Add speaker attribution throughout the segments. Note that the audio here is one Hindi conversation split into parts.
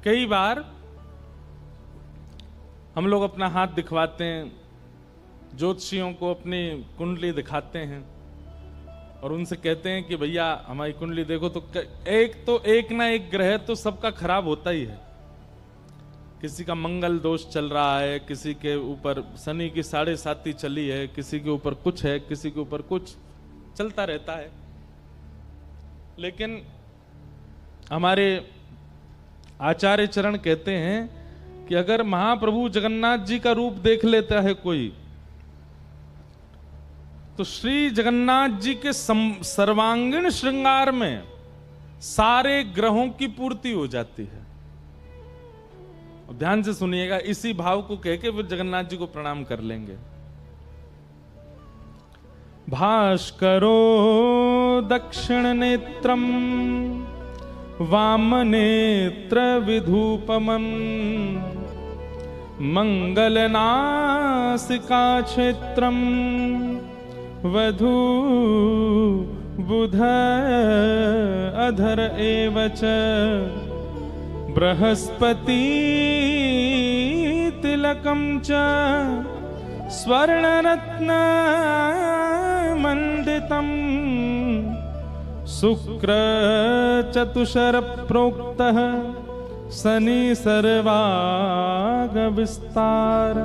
Speaker 1: कई बार हम लोग अपना हाथ दिखवाते हैं, ज्योतिषियों को अपनी कुंडली दिखाते हैं और उनसे कहते हैं कि भैया हमारी कुंडली देखो। तो एक ना एक ग्रह तो सबका खराब होता ही है। किसी का मंगल दोष चल रहा है, किसी के ऊपर शनि की 7.5 चली है, किसी के ऊपर कुछ है, किसी के ऊपर कुछ चलता रहता है। लेकिन हमारे आचार्य चरण कहते हैं कि अगर महाप्रभु जगन्नाथ जी का रूप देख लेता है कोई, तो श्री जगन्नाथ जी के सर्वांगीण श्रृंगार में सारे ग्रहों की पूर्ति हो जाती है। ध्यान से सुनिएगा, इसी भाव को कह के फिर जगन्नाथ जी को प्रणाम कर लेंगे। भास्करो दक्षिण नेत्रम वाम नेत्र विधूपमं मंगलनासिका क्षेत्रम वधू बुध अधर एवच बृहस्पति तिलकम च स्वर्णरत्न मंडितम शुक्र चतुषर प्रोक्तः शनि सर्वाग विस्तार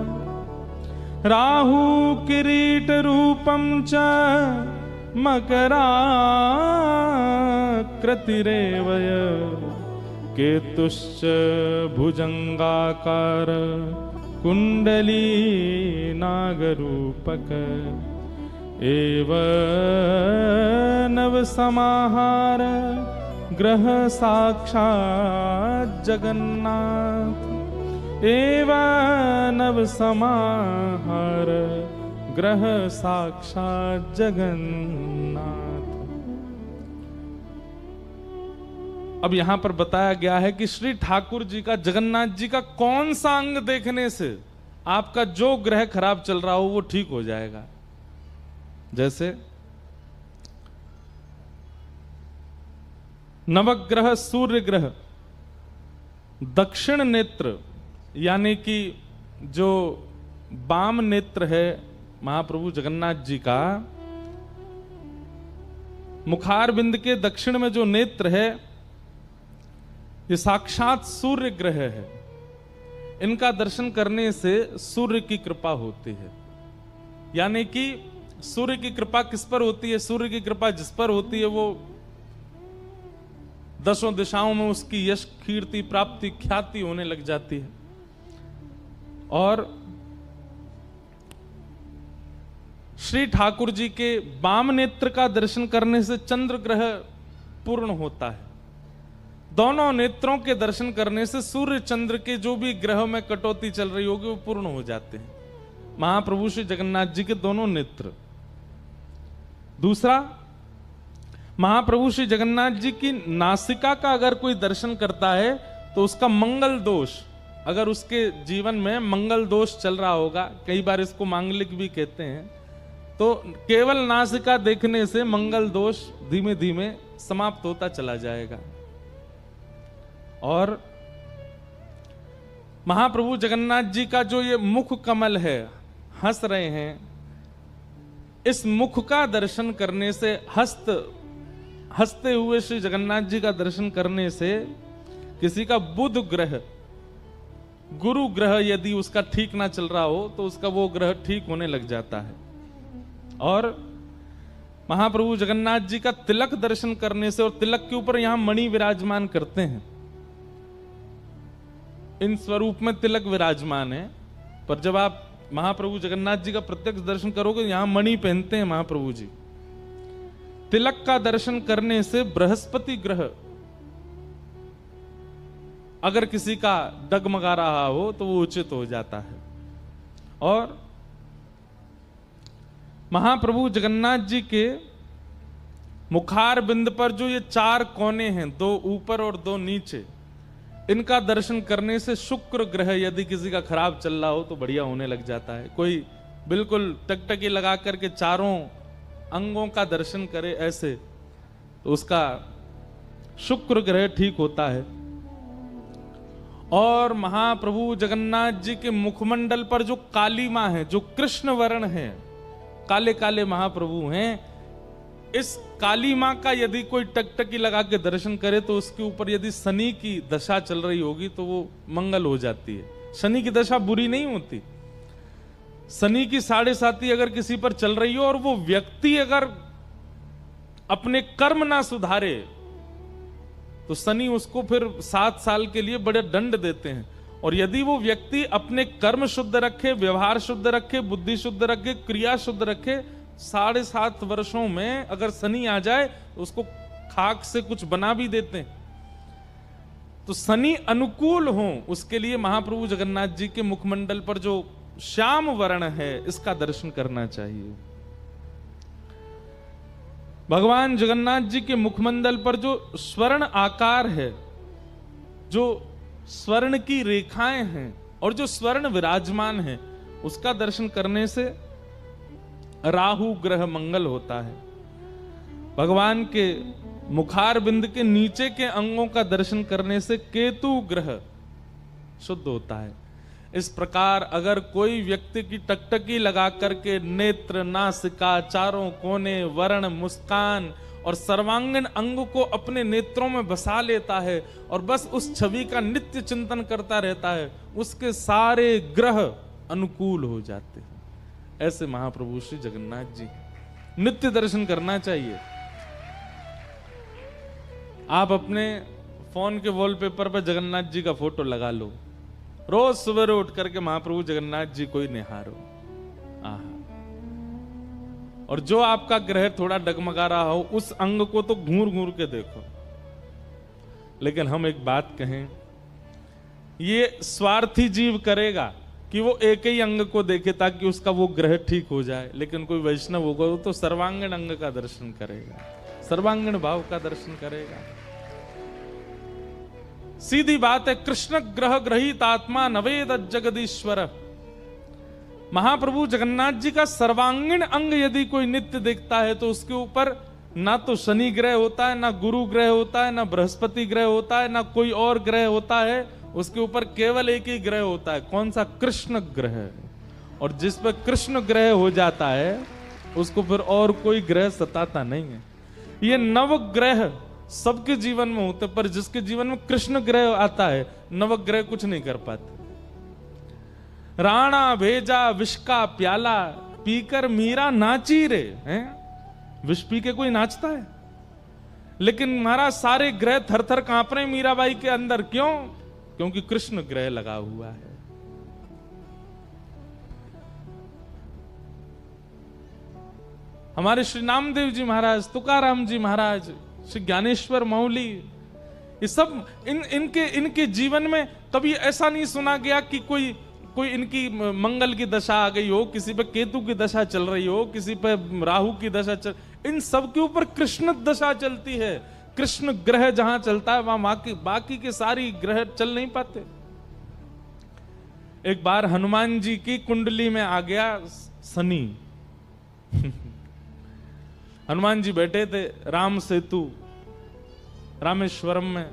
Speaker 1: राहु किरीट रूपम च मकराकृतिरेवय केतुश्च भुजंगाकार कुंडली नागरूपक एव नव समाहार ग्रह साक्षात् जगन्नाथ एव नव समाहार ग्रह साक्षात् जगन्नाथ। अब यहां पर बताया गया है कि श्री ठाकुर जी का, जगन्नाथ जी का कौन सा अंग देखने से आपका जो ग्रह खराब चल रहा हो वो ठीक हो जाएगा। जैसे नवग्रह सूर्य ग्रह दक्षिण नेत्र, यानी कि जो वाम नेत्र है महाप्रभु जगन्नाथ जी का, मुखारबिंद के दक्षिण में जो नेत्र है ये साक्षात सूर्य ग्रह है। इनका दर्शन करने से सूर्य की कृपा होती है। यानी कि सूर्य की कृपा किस पर होती है? सूर्य की कृपा जिस पर होती है वो दसों दिशाओं में उसकी यश कीर्ति प्राप्ति ख्याति होने लग जाती है। और श्री ठाकुर जी के वाम नेत्र का दर्शन करने से चंद्र ग्रह पूर्ण होता है। दोनों नेत्रों के दर्शन करने से सूर्य चंद्र के जो भी ग्रह में कटौती चल रही होगी वो पूर्ण हो जाते हैं। महाप्रभु श्री जगन्नाथ जी के दोनों नेत्र। दूसरा, महाप्रभु श्री जगन्नाथ जी की नासिका का अगर कोई दर्शन करता है तो उसका मंगल दोष, अगर उसके जीवन में मंगल दोष चल रहा होगा, कई बार इसको मांगलिक भी कहते हैं, तो केवल नासिका देखने से मंगल दोष धीमे धीमे समाप्त होता चला जाएगा। और महाप्रभु जगन्नाथ जी का जो ये मुख कमल है, हंस रहे हैं, इस मुख का दर्शन करने से, हंसते हुए श्री जगन्नाथ जी का दर्शन करने से किसी का बुध ग्रह, गुरु ग्रह यदि उसका ठीक ना चल रहा हो तो उसका वो ग्रह ठीक होने लग जाता है। और महाप्रभु जगन्नाथ जी का तिलक दर्शन करने से, और तिलक के ऊपर यहां मणि विराजमान करते हैं, इन स्वरूप में तिलक विराजमान है, पर जब आप महाप्रभु जगन्नाथ जी का प्रत्यक्ष दर्शन करोगे यहां मणि पहनते हैं महाप्रभु जी। तिलक का दर्शन करने से बृहस्पति ग्रह अगर किसी का डगमगा रहा हो तो वो उचित हो जाता है। और महाप्रभु जगन्नाथ जी के मुखार बिंद पर जो ये 4 कोने हैं, 2 ऊपर और 2 नीचे, इनका दर्शन करने से शुक्र ग्रह यदि किसी का खराब चल रहा हो तो बढ़िया होने लग जाता है। कोई बिल्कुल टकटकी लगा करके चारों अंगों का दर्शन करे ऐसे, तो उसका शुक्र ग्रह ठीक होता है। और महाप्रभु जगन्नाथ जी के मुखमंडल पर जो कालीमा है, जो कृष्ण वर्ण है, काले काले महाप्रभु हैं, इस काली मां का यदि कोई टकटकी लगा के दर्शन करे तो उसके ऊपर यदि शनि की दशा चल रही होगी तो वो मंगल हो जाती है। शनि की दशा बुरी नहीं होती। शनि की 7.5 अगर किसी पर चल रही हो और वो व्यक्ति अगर अपने कर्म ना सुधारे तो शनि उसको फिर 7 साल के लिए बड़े दंड देते हैं। और यदि वो व्यक्ति अपने कर्म शुद्ध रखे, व्यवहार शुद्ध रखे, बुद्धि शुद्ध रखे, क्रिया शुद्ध रखे, 7.5 वर्षों में अगर शनि आ जाए तो उसको खाक से कुछ बना भी देते हैं। तो शनि अनुकूल हो उसके लिए महाप्रभु जगन्नाथ जी के मुखमंडल पर जो श्याम वर्ण है इसका दर्शन करना चाहिए। भगवान जगन्नाथ जी के मुखमंडल पर जो स्वर्ण आकार है, जो स्वर्ण की रेखाएं हैं और जो स्वर्ण विराजमान है, उसका दर्शन करने से राहु ग्रह मंगल होता है। भगवान के मुखार बिंद के नीचे के अंगों का दर्शन करने से केतु ग्रह शुद्ध होता है। इस प्रकार अगर कोई व्यक्ति की टकटकी लगा करके नेत्र, नासिका, चारों कोने, वर्ण, मुस्कान और सर्वांगीण अंग को अपने नेत्रों में बसा लेता है और बस उस छवि का नित्य चिंतन करता रहता है, उसके सारे ग्रह अनुकूल हो जाते हैं। ऐसे महाप्रभु श्री जगन्नाथ जी नित्य दर्शन करना चाहिए। आप अपने फोन के वॉलपेपर पर जगन्नाथ जी का फोटो लगा लो, रोज सुबह उठ करके महाप्रभु जगन्नाथ जी को ही निहारो। आहा। और जो आपका ग्रह थोड़ा डगमगा रहा हो उस अंग को तो घूर घूर के देखो। लेकिन हम एक बात कहें, ये स्वार्थी जीव करेगा कि वो एक ही अंग को देखे ताकि उसका वो ग्रह ठीक हो जाए। लेकिन कोई वैष्णव होगा वो तो सर्वांगीण अंग का दर्शन करेगा, सर्वांगीण भाव का दर्शन करेगा। सीधी बात है, कृष्ण ग्रह ग्रहित आत्मा नवेद जगदीश्वर। महाप्रभु जगन्नाथ जी का सर्वांगीण अंग यदि कोई नित्य देखता है तो उसके ऊपर ना तो शनि ग्रह होता है, ना गुरु ग्रह होता है, ना बृहस्पति ग्रह होता है, ना कोई और ग्रह होता है। उसके ऊपर केवल एक ही ग्रह होता है। कौन सा? कृष्ण ग्रह। और जिस पर कृष्ण ग्रह हो जाता है उसको फिर और कोई ग्रह सताता नहीं है। ये नवग्रह सबके जीवन में होते, पर जिसके जीवन में कृष्ण ग्रह आता है नवग्रह कुछ नहीं कर पाते। राणा भेजा विष का प्याला, पीकर मीरा नाची रे। हैं? विष पी के कोई नाचता है? लेकिन महाराज सारे ग्रह थर थर कांप रहे मीराबाई के अंदर। क्यों? क्योंकि कृष्ण ग्रह लगा हुआ है। हमारे श्री नामदेव जी महाराज, तुकाराम जी महाराज, श्री ज्ञानेश्वर मौली, ये सब इनके जीवन में कभी ऐसा नहीं सुना गया कि कोई इनकी मंगल की दशा आ गई हो, किसी पे केतु की दशा चल रही हो, किसी पे राहु की दशा चल। इन सब के ऊपर कृष्ण दशा चलती है। कृष्ण ग्रह जहां चलता है वहां बाकी के सारी ग्रह चल नहीं पाते। एक बार हनुमान जी की कुंडली में आ गया शनि। हनुमान जी बैठे थे राम सेतु रामेश्वरम में,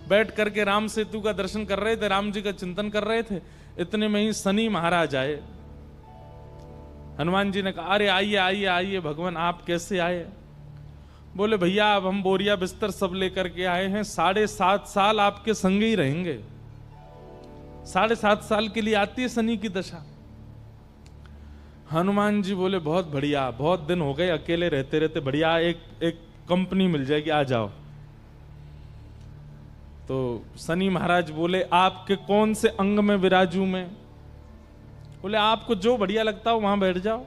Speaker 1: बैठ करके राम सेतु का दर्शन कर रहे थे, राम जी का चिंतन कर रहे थे। इतने में ही शनि महाराज आए। हनुमान जी ने कहा, अरे आइए आइए आइए भगवान, आप कैसे आए? बोले, भैया अब हम बोरिया बिस्तर सब लेकर के आए हैं, 7.5 साल आपके संग ही रहेंगे। 7.5 साल के लिए आती है शनि की दशा। हनुमान जी बोले, बहुत बढ़िया, बहुत दिन हो गए अकेले रहते रहते, बढ़िया एक कंपनी मिल जाएगी, आ जाओ। तो शनि महाराज बोले, आपके कौन से अंग में विराजू मैं? बोले, आपको जो बढ़िया लगता हो वहां बैठ जाओ।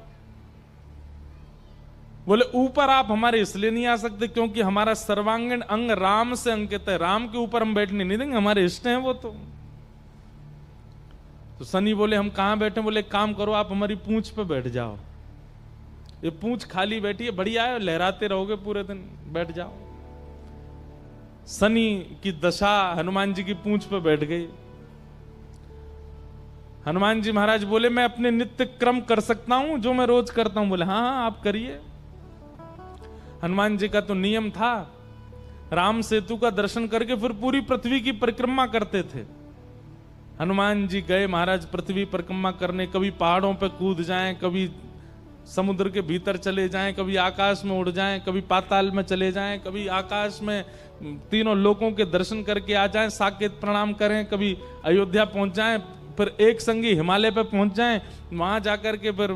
Speaker 1: बोले, ऊपर आप हमारे इसलिए नहीं आ सकते क्योंकि हमारा सर्वांगीण अंग राम से अंकित है, राम के ऊपर हम बैठने नहीं देंगे, हमारे इष्ट हैं वो। तो शनि बोले, हम कहां बैठे? बोले, काम करो, आप हमारी पूंछ पे बैठ जाओ। ये पूंछ खाली बैठी है, बढ़िया है, लहराते रहोगे पूरे दिन, बैठ जाओ। शनि की दशा हनुमान जी की पूंछ पे बैठ गई। हनुमान जी महाराज बोले, मैं अपने नित्य क्रम कर सकता हूं जो मैं रोज करता हूं। बोले, हाँ हाँ आप करिए। हनुमान जी का तो नियम था, राम सेतु का दर्शन करके फिर पूरी पृथ्वी की परिक्रमा करते थे। हनुमान जी गए महाराज पृथ्वी परिक्रमा करने, कभी पहाड़ों पे कूद जाएं, कभी समुद्र के भीतर चले जाएं, कभी आकाश में उड़ जाएं, कभी पाताल में चले जाएं, कभी आकाश में तीनों लोकों के दर्शन करके आ जाएं, साकेत प्रणाम करें, कभी अयोध्या पहुंच जाएं, फिर एक संगी हिमालय पे पहुंच जाएं, वहां जाकर के फिर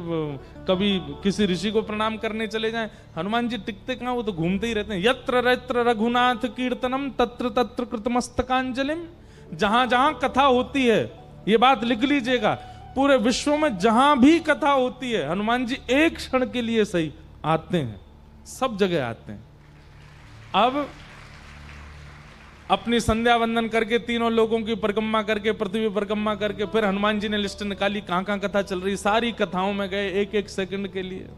Speaker 1: कभी किसी ऋषि को प्रणाम करने चले जाएं। हनुमान जी टिकते कहां, वो तो घूमते ही रहते हैं। यत्र यत्र रघुनाथ कीर्तनम तत्र तत्र कृतमस्तकांजलिम। जहां जहां कथा होती है, ये बात लिख लीजिएगा, पूरे विश्व में जहां भी कथा होती है, हनुमान जी एक क्षण के लिए सही आते हैं, सब जगह आते हैं। अब अपनी संध्या वंदन करके तीनों लोगों की परिक्रमा करके, पृथ्वी परिक्रमा करके, फिर हनुमान जी ने लिस्ट निकाली कहां कहां कथा चल रही, सारी कथाओं में गए एक एक सेकंड के लिए।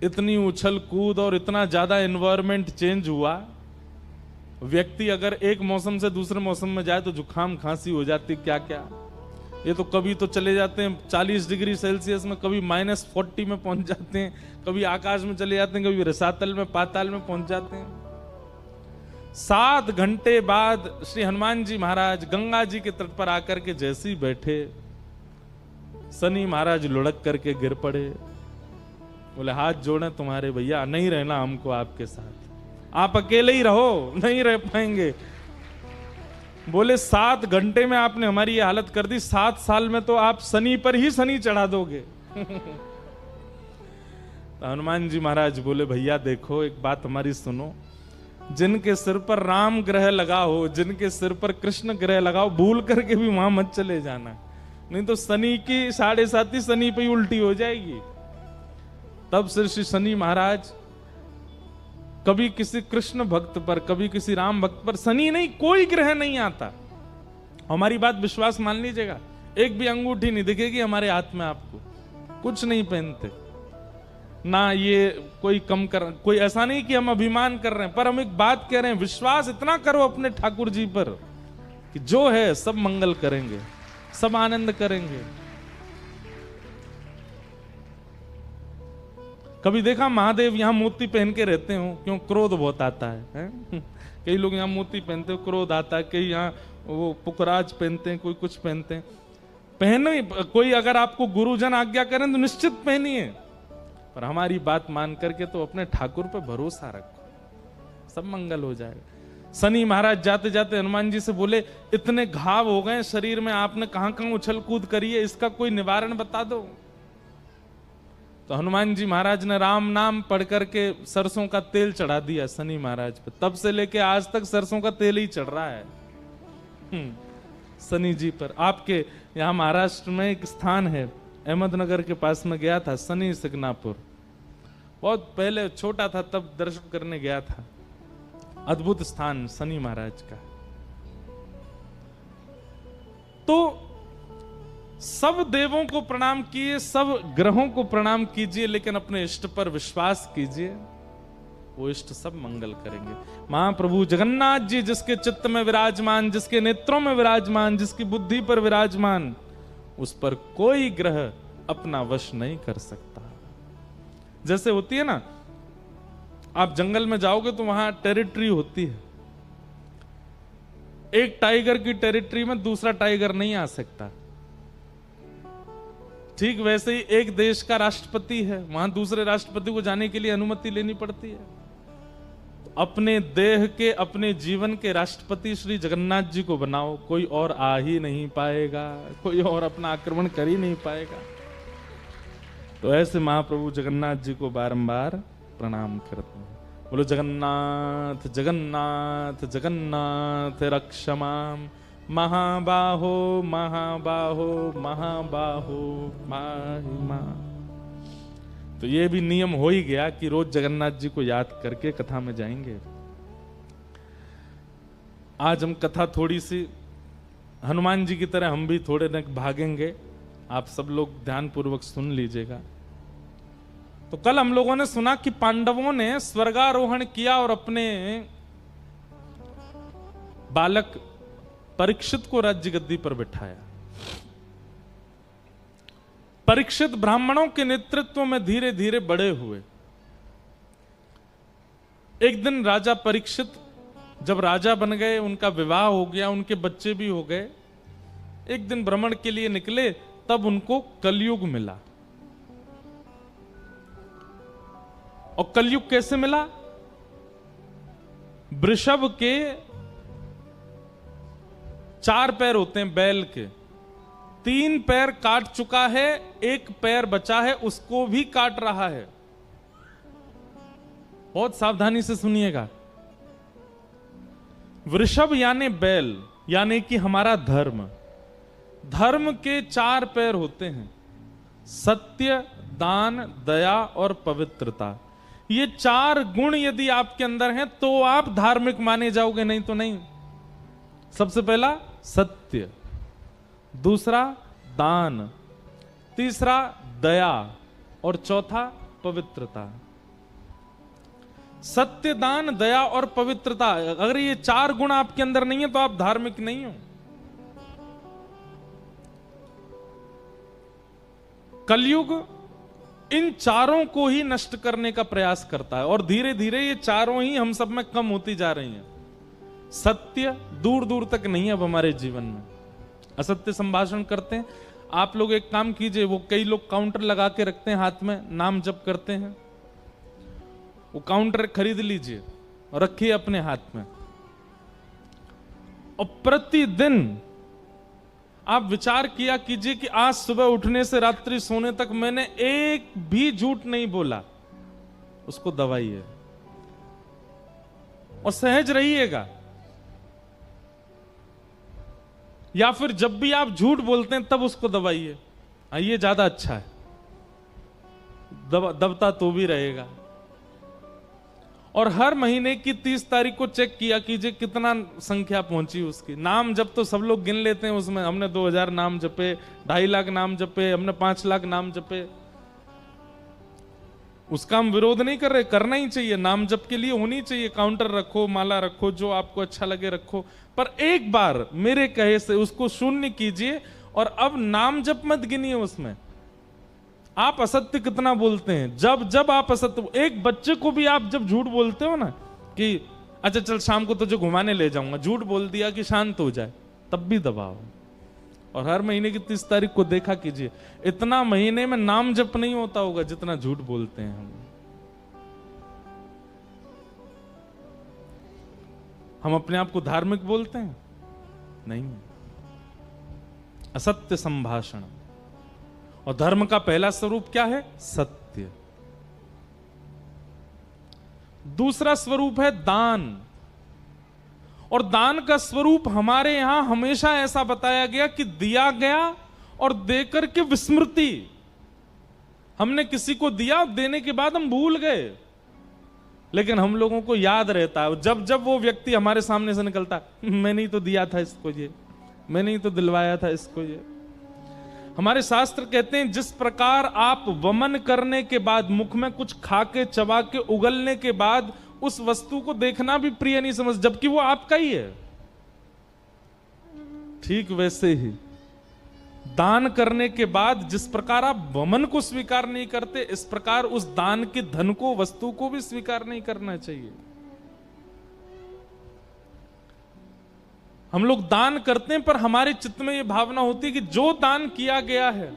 Speaker 1: इतनी उछल कूद और इतना ज्यादा एनवायरमेंट चेंज हुआ, व्यक्ति अगर एक मौसम से दूसरे मौसम में जाए तो जुकाम खांसी हो जाती, क्या क्या। ये तो कभी तो चले जाते हैं 40 डिग्री सेल्सियस में, कभी -40 में पहुंच जाते हैं, कभी आकाश में चले जाते हैं, कभी रसातल में पाताल में पहुंच जाते हैं। 7 घंटे बाद श्री हनुमान जी महाराज गंगा जी के तट पर आकर के जैसे ही बैठे, शनि महाराज लुढ़क करके गिर पड़े। बोले हाथ जोड़े तुम्हारे भैया, नहीं रहना हमको आपके साथ, आप अकेले ही रहो, नहीं रह पाएंगे। बोले 7 घंटे में आपने हमारी ये हालत कर दी, 7 साल में तो आप शनि पर ही शनि चढ़ा दोगे। तो हनुमान जी महाराज बोले भैया देखो, एक बात हमारी सुनो, जिनके सिर पर राम ग्रह लगा हो, जिनके सिर पर कृष्ण ग्रह लगाओ, भूल करके भी वहां मत चले जाना, नहीं तो शनि की 7.5 शनि पे ही उल्टी हो जाएगी। तब श्री शनि महाराज कभी किसी कृष्ण भक्त पर, कभी किसी राम भक्त पर, शनि नहीं कोई ग्रह नहीं आता। हमारी बात विश्वास मान लीजिएगा, एक भी अंगूठी नहीं दिखेगी हमारे हाथ में, आपको कुछ नहीं पहनते ना, ये कोई कम कर, कोई ऐसा नहीं कि हम अभिमान कर रहे हैं, पर हम एक बात कह रहे हैं, विश्वास इतना करो अपने ठाकुर जी पर कि जो है सब मंगल करेंगे, सब आनंद करेंगे। कभी देखा महादेव यहां मोती पहन के रहते हो, क्यों? क्रोध बहुत आता है? कई लोग यहां मोती पहनते हो, क्रोध आता है, कई यहां वो पुखराज पहनते हैं, कोई कुछ पहनते हैं। पहने, कोई अगर आपको गुरुजन आज्ञा करें तो निश्चित पहनिए, पर हमारी बात मान करके तो अपने ठाकुर पे भरोसा रखो, सब मंगल हो जाएगा। शनि महाराज जाते जाते हनुमान जी से बोले इतने घाव हो गए शरीर में, आपने कहां कहां उछल कूद करी है, इसका कोई निवारण बता दो। तो हनुमान जी महाराज ने राम नाम पढ़ करके सरसों का तेल चढ़ा दिया शनि महाराज पे, तब से लेके आज तक सरसों का तेल ही चढ़ रहा है शनि जी पर। आपके यहाँ महाराष्ट्र में एक स्थान है, अहमदनगर के पास में गया था, शनि सिग्नापुर, बहुत पहले छोटा था तब दर्शन करने गया था। अद्भुत स्थान शनि महाराज का। तो सब देवों को प्रणाम कीजिए, सब ग्रहों को प्रणाम कीजिए, लेकिन अपने इष्ट पर विश्वास कीजिए, वो इष्ट सब मंगल करेंगे। महाप्रभु जगन्नाथ जी जिसके चित्त में विराजमान, जिसके नेत्रों में विराजमान, जिसकी बुद्धि पर विराजमान, उस पर कोई ग्रह अपना वश नहीं कर सकता। जैसे होती है ना, आप जंगल में जाओगे तो वहां टेरिटरी होती है, एक टाइगर की टेरिटरी में दूसरा टाइगर नहीं आ सकता। ठीक वैसे ही एक देश का राष्ट्रपति है, वहां दूसरे राष्ट्रपति को जाने के लिए अनुमति लेनी पड़ती है। अपने देह के, अपने जीवन के राष्ट्रपति श्री जगन्नाथ जी को बनाओ, कोई और आ ही नहीं पाएगा, कोई और अपना आक्रमण कर ही नहीं पाएगा। तो ऐसे महाप्रभु जगन्नाथ जी को बारंबार प्रणाम करते हैं। बोलो जगन्नाथ जगन्नाथ जगन्नाथ रक्षमाम, महाबाहो महाबाहो महाबाहो महिमा। तो ये भी नियम हो ही गया कि रोज जगन्नाथ जी को याद करके कथा में जाएंगे। आज हम कथा थोड़ी सी हनुमान जी की तरह हम भी थोड़े न भागेंगे, आप सब लोग ध्यान पूर्वक सुन लीजिएगा। तो कल हम लोगों ने सुना कि पांडवों ने स्वर्गारोहण किया और अपने बालक परीक्षित को राज्य गद्दी पर बिठाया। परीक्षित ब्राह्मणों के नेतृत्व में धीरे धीरे बड़े हुए। एक दिन राजा परीक्षित जब राजा बन गए, उनका विवाह हो गया, उनके बच्चे भी हो गए, एक दिन भ्रमण के लिए निकले, तब उनको कलयुग मिला। और कलयुग कैसे मिला? वृषभ के 4 पैर होते हैं बैल के, 3 पैर काट चुका है, 1 पैर बचा है, उसको भी काट रहा है। बहुत सावधानी से सुनिएगा। वृषभ यानी बैल, यानी कि हमारा धर्म। धर्म के 4 पैर होते हैं, सत्य, दान, दया और पवित्रता। ये 4 गुण यदि आपके अंदर हैं तो आप धार्मिक माने जाओगे, नहीं तो नहीं। सबसे पहला सत्य, दूसरा दान, तीसरा दया और चौथा पवित्रता। सत्य, दान, दया और पवित्रता, अगर ये 4 गुण आपके अंदर नहीं है तो आप धार्मिक नहीं हो। कलयुग इन 4 को ही नष्ट करने का प्रयास करता है, और धीरे धीरे ये 4 ही हम सब में कम होती जा रही हैं। सत्य दूर दूर तक नहीं है अब हमारे जीवन में। असत्य संभाषण करते हैं। आप लोग एक काम कीजिए, वो कई लोग काउंटर लगा के रखते हैं, हाथ में नाम जप करते हैं, वो काउंटर खरीद लीजिए और रखिए अपने हाथ में, और प्रतिदिन आप विचार किया कीजिए कि आज सुबह उठने से रात्रि सोने तक मैंने एक भी झूठ नहीं बोला। उसको दबाइए और सहज रहिएगा। या फिर जब भी आप झूठ बोलते हैं तब उसको दबाइए, ये ज्यादा अच्छा है, दबता तो भी रहेगा। और हर महीने की 30 तारीख को चेक किया कीजिए कितना संख्या पहुंची उसकी। नाम जब तो सब लोग गिन लेते हैं, उसमें हमने 2000 नाम जपे, 2.5 लाख नाम जपे, हमने 5 लाख नाम जपे। उसका हम विरोध नहीं कर रहे, करना ही चाहिए, नाम जप के लिए होनी चाहिए। काउंटर रखो, माला रखो, जो आपको अच्छा लगे रखो, पर एक बार मेरे कहे से उसको शून्य कीजिए और अब नाम जप मत गिनिए उसमें। आप असत्य कितना बोलते हैं, जब जब आप असत्य, एक बच्चे को भी आप जब झूठ बोलते हो ना कि अच्छा चल शाम को तुझे घुमाने ले जाऊंगा, झूठ बोल दिया कि शांत हो जाए, तब भी दबाओ। और हर महीने की 30 तारीख को देखा कीजिए, इतना महीने में नाम जप नहीं होता होगा जितना झूठ बोलते हैं हम अपने आप को धार्मिक बोलते हैं? नहीं। असत्य संभाषण। और धर्म का पहला स्वरूप क्या है? सत्य। दूसरा स्वरूप है दान। और दान का स्वरूप हमारे यहां हमेशा ऐसा बताया गया कि दिया गया और देकर के विस्मृति। हमने किसी को दिया, देने के बाद हम भूल गए, लेकिन हम लोगों को याद रहता है। जब जब वो व्यक्ति हमारे सामने से निकलता, मैंने ही तो दिया था इसको ये, मैंने ही तो दिलवाया था इसको ये। हमारे शास्त्र कहते हैं जिस प्रकार आप वमन करने के बाद, मुख में कुछ खा के चबा के उगलने के बाद उस वस्तु को देखना भी प्रिय नहीं समझ, जबकि वो आपका ही है, ठीक वैसे ही दान करने के बाद जिस प्रकार आप वमन को स्वीकार नहीं करते, इस प्रकार उस दान के धन को, वस्तु को भी स्वीकार नहीं करना चाहिए। हम लोग दान करते हैं पर हमारे चित्त में यह भावना होती है कि जो दान किया गया है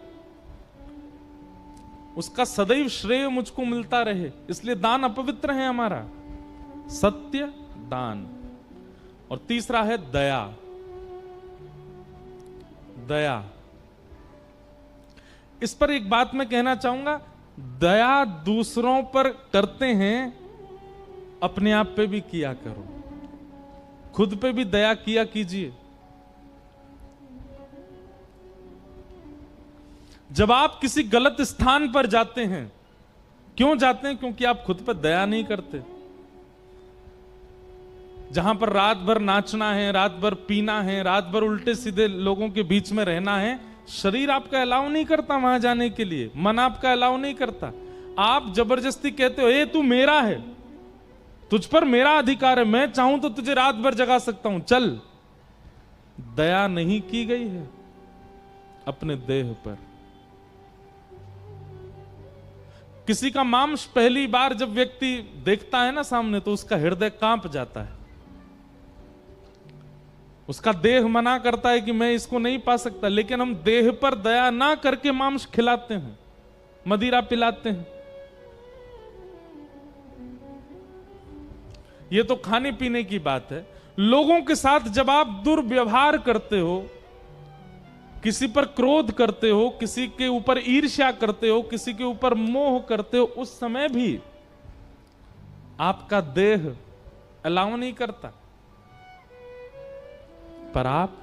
Speaker 1: उसका सदैव श्रेय मुझको मिलता रहे, इसलिए दान अपवित्र है हमारा। सत्य, दान। और तीसरा है दया। दया, इस पर एक बात मैं कहना चाहूंगा, दया दूसरों पर करते हैं, अपने आप पे भी किया करो, खुद पे भी दया किया कीजिए। जब आप किसी गलत स्थान पर जाते हैं, क्यों जाते हैं? क्योंकि आप खुद पर दया नहीं करते। जहां पर रात भर नाचना है, रात भर पीना है, रात भर उल्टे सीधे लोगों के बीच में रहना है, शरीर आपका अलाउ नहीं करता वहां जाने के लिए, मन आपका अलाउ नहीं करता। आप जबरदस्ती कहते हो, ए तू मेरा है, तुझ पर मेरा अधिकार है, मैं चाहूं तो तुझे रात भर जगा सकता हूं, चल। दया नहीं की गई है अपने देह पर। किसी का मांस पहली बार जब व्यक्ति देखता है ना सामने, तो उसका हृदय कांप जाता है। उसका देह मना करता है कि मैं इसको नहीं पा सकता, लेकिन हम देह पर दया ना करके मांस खिलाते हैं, मदिरा पिलाते हैं। ये तो खाने पीने की बात है। लोगों के साथ जब आप दुर्व्यवहार करते हो, किसी पर क्रोध करते हो, किसी के ऊपर ईर्ष्या करते हो, किसी के ऊपर मोह करते हो, उस समय भी आपका देह अलाउ नहीं करता, पर आप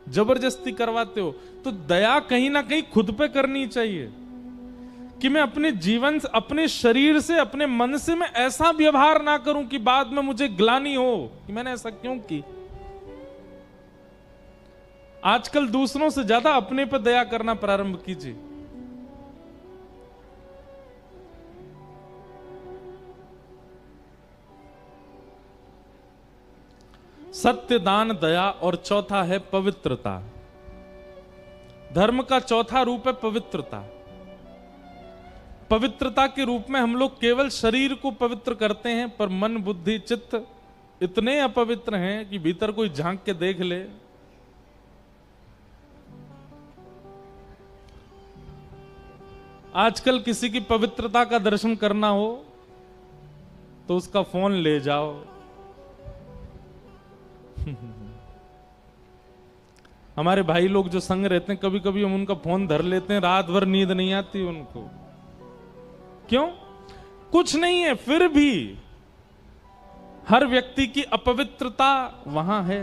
Speaker 1: जबरदस्ती करवाते हो। तो दया कहीं ना कहीं खुद पे करनी चाहिए कि मैं अपने जीवन से, अपने शरीर से, अपने मन से मैं ऐसा व्यवहार ना करूं कि बाद में मुझे ग्लानि हो कि मैंने ऐसा क्यों की। आजकल दूसरों से ज्यादा अपने पर दया करना प्रारंभ कीजिए। सत्य, दान, दया, और चौथा है पवित्रता। धर्म का चौथा रूप है पवित्रता। पवित्रता के रूप में हम लोग केवल शरीर को पवित्र करते हैं, पर मन, बुद्धि, चित्त इतने अपवित्र हैं कि भीतर कोई झांक के देख ले। आजकल किसी की पवित्रता का दर्शन करना हो तो उसका फोन ले जाओ। हमारे भाई लोग जो संग रहते हैं, कभी कभी हम उनका फोन धर लेते हैं, रात भर नींद नहीं आती उनको। क्यों? कुछ नहीं है, फिर भी हर व्यक्ति की अपवित्रता वहां है।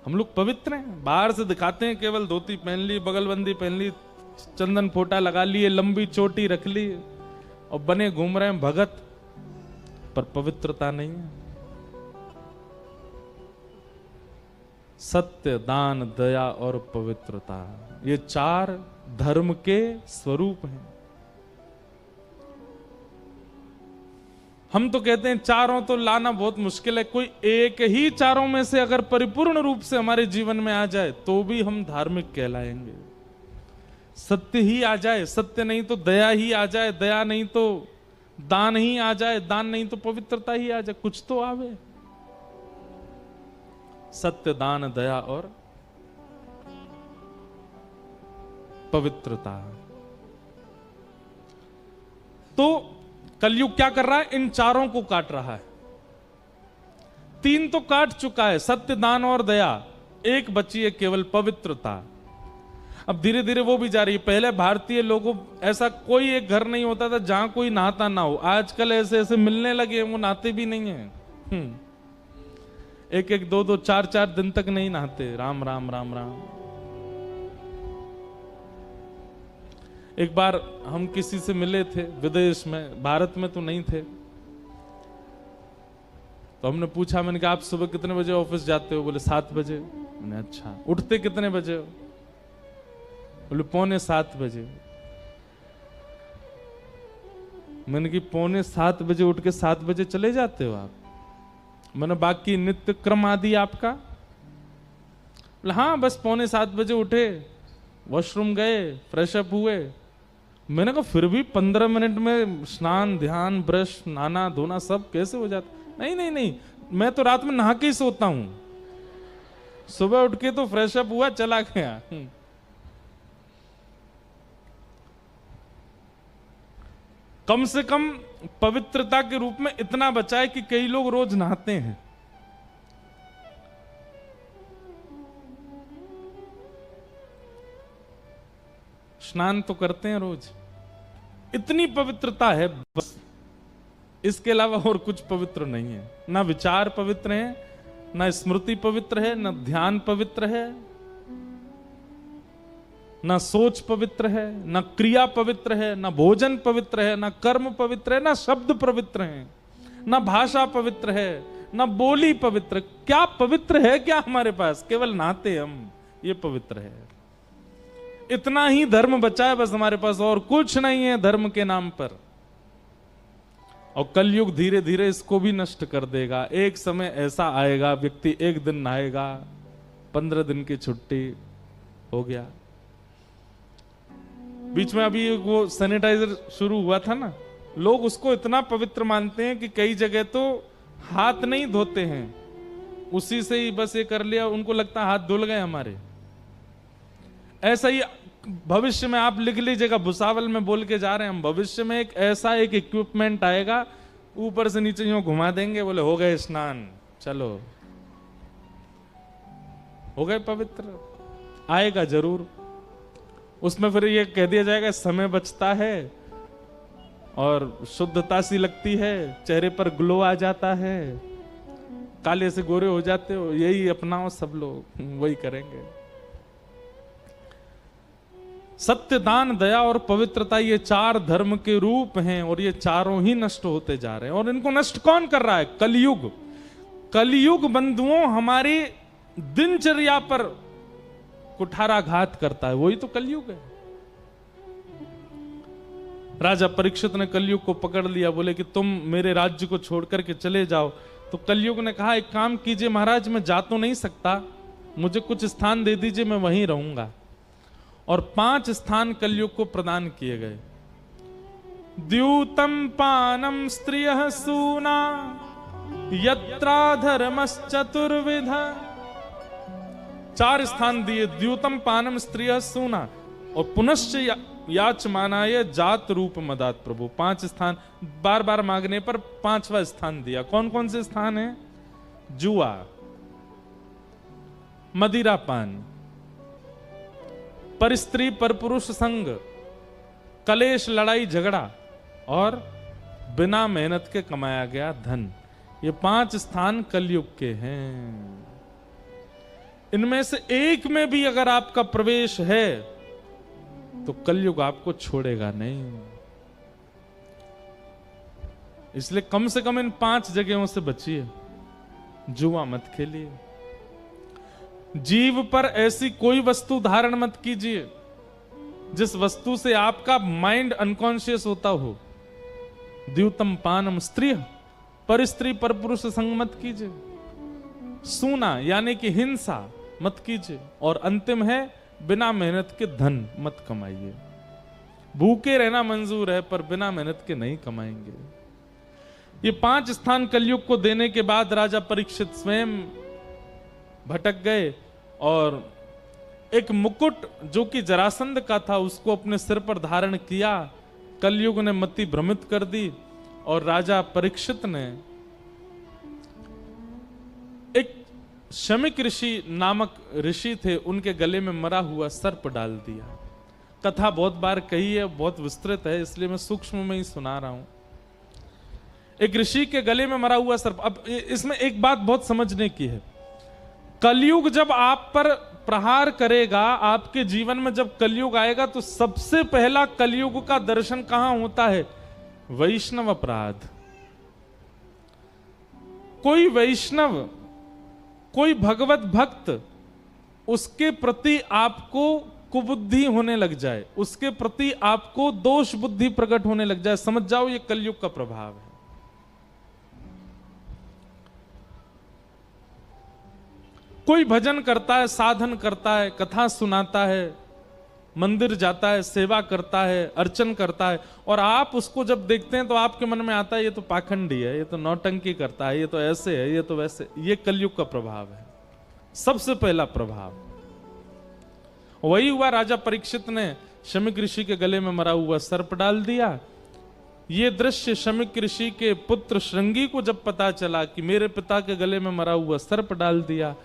Speaker 1: हम लोग पवित्र हैं, बाहर से दिखाते हैं, केवल धोती पहन ली, बगलबंदी पहन ली, चंदन फोटा लगा लिए, लंबी चोटी रख ली और बने घूम रहे हैं भगत, पर पवित्रता नहीं है। सत्य, दान, दया और पवित्रता, ये चार धर्म के स्वरूप हैं। हम तो कहते हैं चारों तो लाना बहुत मुश्किल है, कोई एक ही चारों में से अगर परिपूर्ण रूप से हमारे जीवन में आ जाए तो भी हम धार्मिक कहलाएंगे। सत्य ही आ जाए, सत्य नहीं तो दया ही आ जाए, दया नहीं तो दान ही आ जाए, दान नहीं तो पवित्रता ही आ जाए, कुछ तो आवे। सत्य, दान, दया और पवित्रता। तो कलयुग क्या कर रहा है? इन चारों को काट रहा है। तीन तो काट चुका है, सत्य, दान और दया, एक बची है केवल पवित्रता। अब धीरे धीरे वो भी जा रही है। पहले भारतीय लोगों, ऐसा कोई एक घर नहीं होता था जहां कोई नहाता ना हो। आजकल ऐसे ऐसे मिलने लगे, वो नहाते भी नहीं है। एक एक, दो दो, चार चार दिन तक नहीं नहाते। राम राम राम राम। एक बार हम किसी से मिले थे विदेश में, भारत में तो नहीं थे, तो हमने पूछा, मैंने कहा आप सुबह कितने बजे ऑफिस जाते हो? बोले 7 बजे। मैंने अच्छा, उठते कितने बजे हो? बोले 6:45 बजे। मैंने कि 6:45 बजे उठ के 7 बजे चले जाते हो आप? मैंने बाकी नित्य क्रम आदि आपका? बोले हाँ, बस 6:45 बजे उठे, वॉशरूम गए, फ्रेश अप हुए। मैंने कहा फिर भी 15 मिनट में स्नान, ध्यान, ब्रश, नहाना धोना सब कैसे हो जाता? नहीं नहीं नहीं, मैं तो रात में नहा के ही सोता हूं, सुबह उठ के तो फ्रेश अप हुआ, चला गया। कम से कम पवित्रता के रूप में इतना बचा है कि कई लोग रोज नहाते हैं। स्नान तो करते हैं रोज, इतनी पवित्रता है बस। इसके अलावा और कुछ पवित्र नहीं है। ना विचार पवित्र है, ना स्मृति पवित्र है, ना ध्यान पवित्र है, ना सोच पवित्र है, ना क्रिया पवित्र है, ना भोजन पवित्र है, ना कर्म पवित्र है, ना शब्द पवित्र है, ना भाषा पवित्र है, ना बोली पवित्र। क्या पवित्र है क्या हमारे पास? केवल नहाते हम, ये पवित्र है। इतना ही धर्म बचा है बस हमारे पास, और कुछ नहीं है धर्म के नाम पर। और कलयुग धीरे धीरे इसको भी नष्ट कर देगा। एक समय ऐसा आएगा, व्यक्ति एक दिन नहाएगा, 15 दिन की छुट्टी हो गया। बीच में अभी वो सैनिटाइजर शुरू हुआ था ना, लोग उसको इतना पवित्र मानते हैं कि कई जगह तो हाथ नहीं धोते हैं, उसी से ही बस ये कर लिया, उनको लगता है हाथ धुल गए हमारे। ऐसा ही भविष्य में आप लिख लीजिएगा, भुसावल में बोल के जा रहे हैं हम, भविष्य में एक ऐसा एक इक्विपमेंट आएगा, ऊपर से नीचे यूं घुमा देंगे, बोले हो गए स्नान, चलो हो गए पवित्र। आएगा जरूर, उसमें फिर ये कह दिया जाएगा समय बचता है और शुद्धता सी लगती है, चेहरे पर ग्लो आ जाता है, काले से गोरे हो जाते हो, यही अपनाओ सब लोग, वही करेंगे। सत्य, दान, दया और पवित्रता ये चार धर्म के रूप हैं और ये चारों ही नष्ट होते जा रहे हैं। और इनको नष्ट कौन कर रहा है? कलयुग। कलयुग बंधुओं हमारी दिनचर्या पर कुठाराघात करता है, वही तो कलयुग है। राजा परीक्षित ने कलयुग को पकड़ लिया, बोले कि तुम मेरे राज्य को छोड़ करके चले जाओ। तो कलयुग ने कहा एक काम कीजिए महाराज, मैं जा तो नहीं सकता, मुझे कुछ स्थान दे दीजिए, मैं वहीं रहूंगा। और 5 स्थान कलयुग को प्रदान किए गए। द्यूतम पानम स्त्रियः सूना यत्रा धर्मश्चतुर्विध। 4 स्थान दिए, द्यूतम पानम स्त्रियः सूना और पुनश्च याचमानाय जात रूप मदात प्रभु। 5 स्थान बार बार मांगने पर 5वां स्थान दिया। कौन कौन से स्थान है? जुआ, मदिरापान, पर स्त्री पर पुरुष संग, कलेश लड़ाई झगड़ा और बिना मेहनत के कमाया गया धन। ये 5 स्थान कलयुग के हैं। इनमें से एक में भी अगर आपका प्रवेश है तो कलयुग आपको छोड़ेगा नहीं। इसलिए कम से कम इन 5 जगहों से बचिए। जुआ मत खेलिए, जीव पर ऐसी कोई वस्तु धारण मत कीजिए जिस वस्तु से आपका माइंड अनकॉन्शियस होता हो। द्यूतम पानम स्त्रिय, पर स्त्री पर पुरुष संग मत कीजिए। सूना यानी कि हिंसा मत कीजिए। और अंतिम है बिना मेहनत के धन मत कमाइए। भूखे रहना मंजूर है पर बिना मेहनत के नहीं कमाएंगे। ये 5 स्थान कलयुग को देने के बाद राजा परीक्षित स्वयं भटक गए और एक मुकुट जो कि जरासंध का था उसको अपने सिर पर धारण किया। कलयुग ने मति भ्रमित कर दी और राजा परीक्षित ने एक शमिक ऋषि नामक ऋषि थे, उनके गले में मरा हुआ सर्प डाल दिया। कथा बहुत बार कही है, बहुत विस्तृत है, इसलिए मैं सूक्ष्म में ही सुना रहा हूं। एक ऋषि के गले में मरा हुआ सर्प। अब इसमें एक बात बहुत समझने की है, कलयुग जब आप पर प्रहार करेगा, आपके जीवन में जब कलयुग आएगा तो सबसे पहला कलयुग का दर्शन कहां होता है? वैष्णव अपराध। कोई वैष्णव, कोई भगवत भक्त, उसके प्रति आपको कुबुद्धि होने लग जाए, उसके प्रति आपको दोष बुद्धि प्रकट होने लग जाए, समझ जाओ ये कलयुग का प्रभाव है। कोई भजन करता है, साधन करता है, कथा सुनाता है, मंदिर जाता है, सेवा करता है, अर्चन करता है, और आप उसको जब देखते हैं तो आपके मन में आता है ये तो पाखंडी है, ये तो नौटंकी करता है, ये तो ऐसे है, ये तो वैसे। ये कलयुग का प्रभाव है, सबसे पहला प्रभाव। वही हुआ, राजा परीक्षित ने शमिक ऋषि के गले में मरा हुआ सर्प डाल दिया। ये दृश्य शमिक ऋषि के पुत्र श्रृंगी को जब पता चला कि मेरे पिता के गले में मरा हुआ सर्प डाल दिया,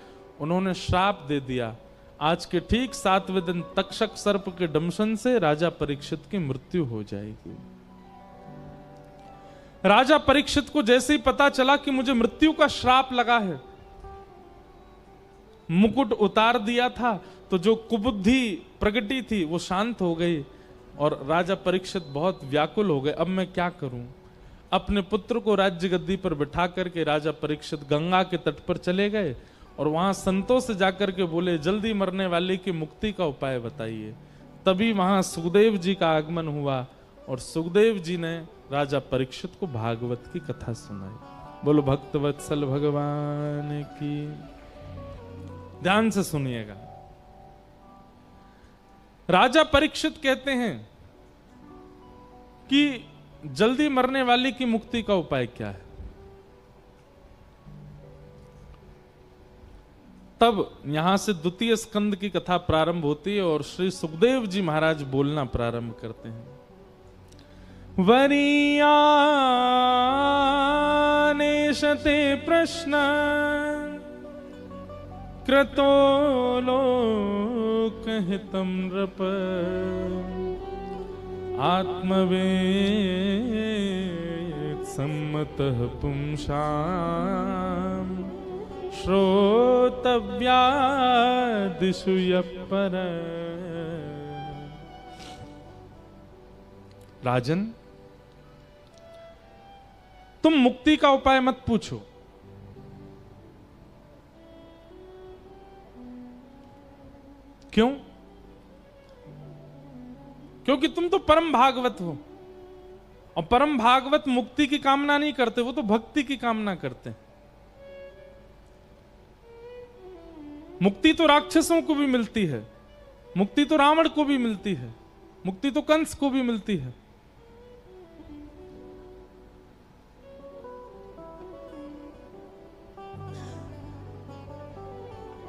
Speaker 1: उन्होंने श्राप दे दिया। आज के ठीक 7वें दिन तक्षक सर्प के दंशन से राजा परीक्षित की मृत्यु हो जाएगी। राजा परीक्षित को जैसे ही पता चला कि मुझे मृत्यु का श्राप लगा है, मुकुट उतार दिया था तो जो कुबुद्धि प्रगति थी वो शांत हो गई और राजा परीक्षित बहुत व्याकुल हो गए। अब मैं क्या करूं? अपने पुत्र को राज्य गद्दी पर बिठा करके राजा परीक्षित गंगा के तट पर चले गए और वहां संतों से जाकर के बोले जल्दी मरने वाले की मुक्ति का उपाय बताइए। तभी वहां सुखदेव जी का आगमन हुआ और सुखदेव जी ने राजा परीक्षित को भागवत की कथा सुनाई। बोलो भक्तवत्सल भगवान की। ध्यान से सुनिएगा। राजा परीक्षित कहते हैं कि जल्दी मरने वाले की मुक्ति का उपाय क्या है? तब यहां से द्वितीय स्कंद की कथा प्रारंभ होती है और श्री सुखदेव जी महाराज बोलना प्रारंभ करते हैं। वरीयानेशते प्रश्न क्रतो लोकहितं नृप आत्मवेद सम्मतः पुंसाम् श्रोतव्यादिषु यः परः। राजन, तुम मुक्ति का उपाय मत पूछो। क्यों? क्योंकि तुम तो परम भागवत हो और परम भागवत मुक्ति की कामना नहीं करते, वो तो भक्ति की कामना करते हैं। मुक्ति तो राक्षसों को भी मिलती है, मुक्ति तो रावण को भी मिलती है, मुक्ति तो कंस को भी मिलती है।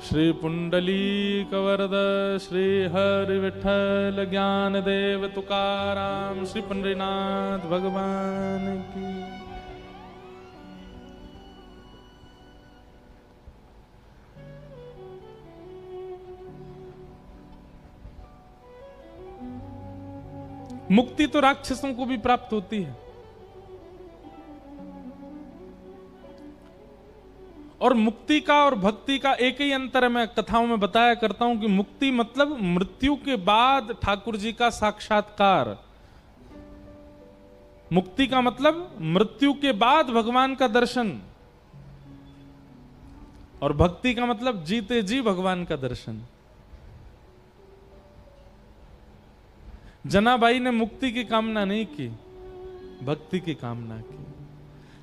Speaker 1: श्री पुंडलीक वरद श्री हरि विठल ज्ञान देव तुकाराम श्री पंडरीनाथ भगवान की। मुक्ति तो राक्षसों को भी प्राप्त होती है और मुक्ति का और भक्ति का एक ही अंतर मैं कथाओं में बताया करता हूं कि मुक्ति मतलब मृत्यु के बाद ठाकुर जी का साक्षात्कार। मुक्ति का मतलब मृत्यु के बाद भगवान का दर्शन और भक्ति का मतलब जीते जी भगवान का दर्शन। जनाबाई ने मुक्ति की कामना नहीं की, भक्ति की कामना की।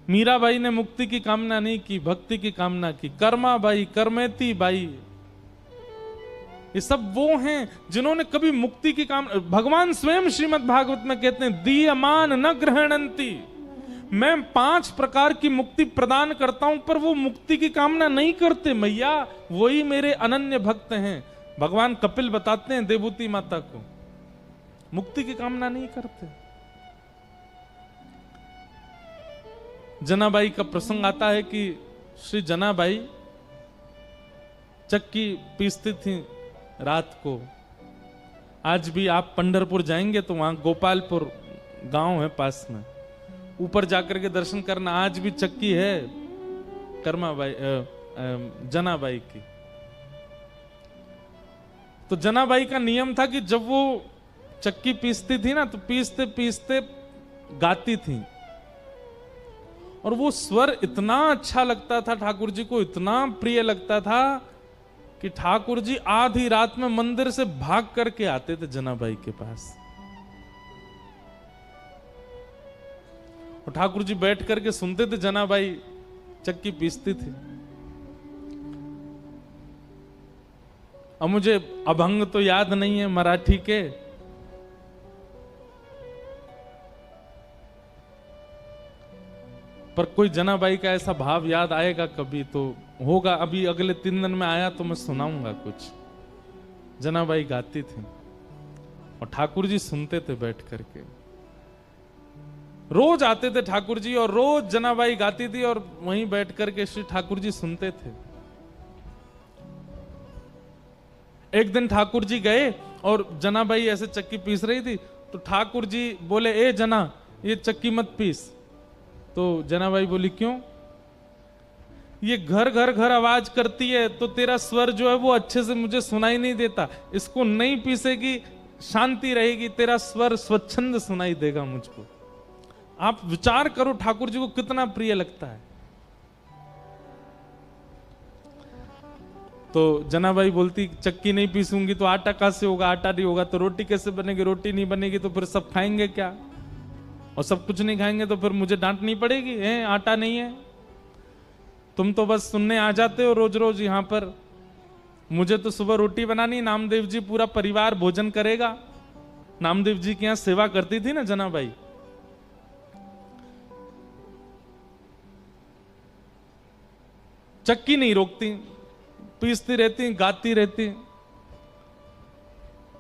Speaker 1: मीराबाई ने मुक्ति की कामना नहीं की, भक्ति की कामना की। कर्माबाई, करमेती बाई, ये सब वो हैं जिन्होंने कभी मुक्ति की कामना। भगवान स्वयं श्रीमद् भागवत में कहते हैं दीयमान न ग्रहणंती, मैं 5 प्रकार की मुक्ति प्रदान करता हूं पर वो मुक्ति की कामना नहीं करते मैया, वही मेरे अनन्य भक्त हैं। भगवान कपिल बताते हैं देवूती माता को, मुक्ति की कामना नहीं करते। जनाबाई का प्रसंग आता है कि श्री जनाबाई चक्की पीसती थी रात को। आज भी आप पंढरपुर जाएंगे तो वहां गोपालपुर गांव है पास में, ऊपर जाकर के दर्शन करना, आज भी चक्की है कर्माबाई जनाबाई की। तो जनाबाई का नियम था कि जब वो चक्की पीसती थी ना तो पीसते पीसते गाती थी और वो स्वर इतना अच्छा लगता था ठाकुर जी को, इतना प्रिय लगता था कि ठाकुर जी आधी रात में मंदिर से भाग करके आते थे जनाबाई के पास और ठाकुर जी बैठ करके सुनते थे। जनाबाई चक्की पीसती थी। अब मुझे अभंग तो याद नहीं है मराठी के, पर कोई जनाबाई का ऐसा भाव याद आएगा कभी तो होगा। अभी अगले 3 दिन में आया तो मैं सुनाऊंगा कुछ। जनाबाई गाती थी और ठाकुर जी सुनते थे बैठ करके। रोज आते थे ठाकुर जी और रोज जनाबाई गाती थी और वहीं बैठ करके श्री ठाकुर जी सुनते थे। एक दिन ठाकुर जी गए और जनाबाई ऐसे चक्की पीस रही थी तो ठाकुर जी बोले, ए जना ये चक्की मत पीस। तो जनाबाई बोली, क्यों? ये घर घर घर आवाज करती है तो तेरा स्वर जो है वो अच्छे से मुझे सुनाई नहीं देता, इसको नहीं पीसेगी शांति रहेगी, तेरा स्वर स्वच्छंद सुनाई देगा मुझको। आप विचार करो ठाकुर जी को कितना प्रिय लगता है। तो जनाबाई बोलती, चक्की नहीं पीसूंगी तो आटा कहां से होगा, आटा नहीं होगा तो रोटी कैसे बनेगी, रोटी नहीं बनेगी तो फिर सब खाएंगे क्या, और सब कुछ नहीं खाएंगे तो फिर मुझे डांटनी पड़ेगी, है आटा नहीं है। तुम तो बस सुनने आ जाते हो रोज रोज यहां पर, मुझे तो सुबह रोटी बनानी, नामदेव जी पूरा परिवार भोजन करेगा। नामदेव जी के यहां सेवा करती थी ना जनाबाई। चक्की नहीं रोकती। पीसती रहती, गाती रहती।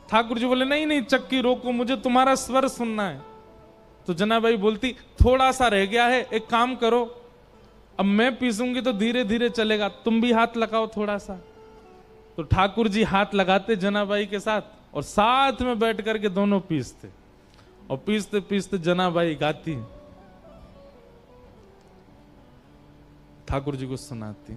Speaker 1: ठाकुर जी बोले नहीं नहीं चक्की रोको, मुझे तुम्हारा स्वर सुनना है। तो जनाबाई बोलती थोड़ा सा रह गया है, एक काम करो, अब मैं पीसूंगी तो धीरे धीरे चलेगा, तुम भी हाथ लगाओ थोड़ा सा। तो ठाकुर जी हाथ लगाते जनाबाई के साथ और साथ में बैठ करके दोनों पीसते, और पीसते पीसते जनाबाई गाती, ठाकुर जी को सुनाती।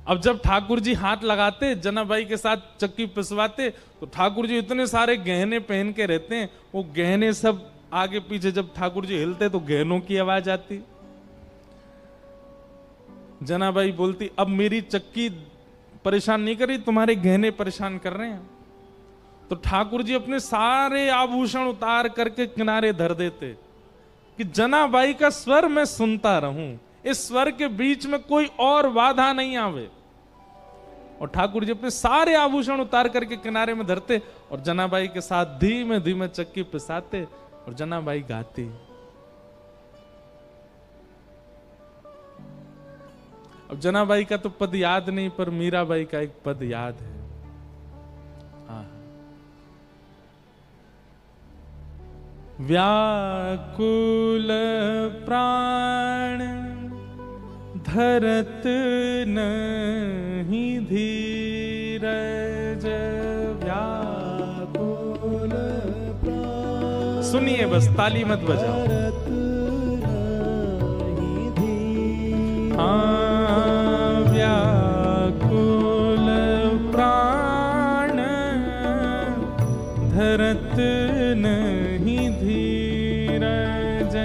Speaker 1: अब जब ठाकुर जी हाथ लगाते जनाबाई के साथ चक्की पिसवाते, तो ठाकुर जी इतने सारे गहने पहन के रहते हैं, वो गहने सब आगे पीछे जब ठाकुर जी हिलते तो गहनों की आवाज आती। जनाबाई बोलती अब मेरी चक्की परेशान नहीं कर रही, तुम्हारे गहने परेशान कर रहे हैं। तो ठाकुर जी अपने सारे आभूषण उतार करके किनारे धर देते कि जनाबाई का स्वर मैं सुनता रहूं, इस स्वर के बीच में कोई और बाधा नहीं आवे। और ठाकुर जी अपने सारे आभूषण उतार करके किनारे में धरते और जनाबाई के साथ धीमे धीमे चक्की पिसाते और जनाबाई गाती। अब जनाबाई का तो पद याद नहीं, पर मीराबाई का एक पद याद है। व्याकुल प्राण धरत नहीं धीरज, व्याकुल प्राण। सुनिए बस, ताली मत बजाओ। व्याकुल प्राण धरत नहीं धीरज,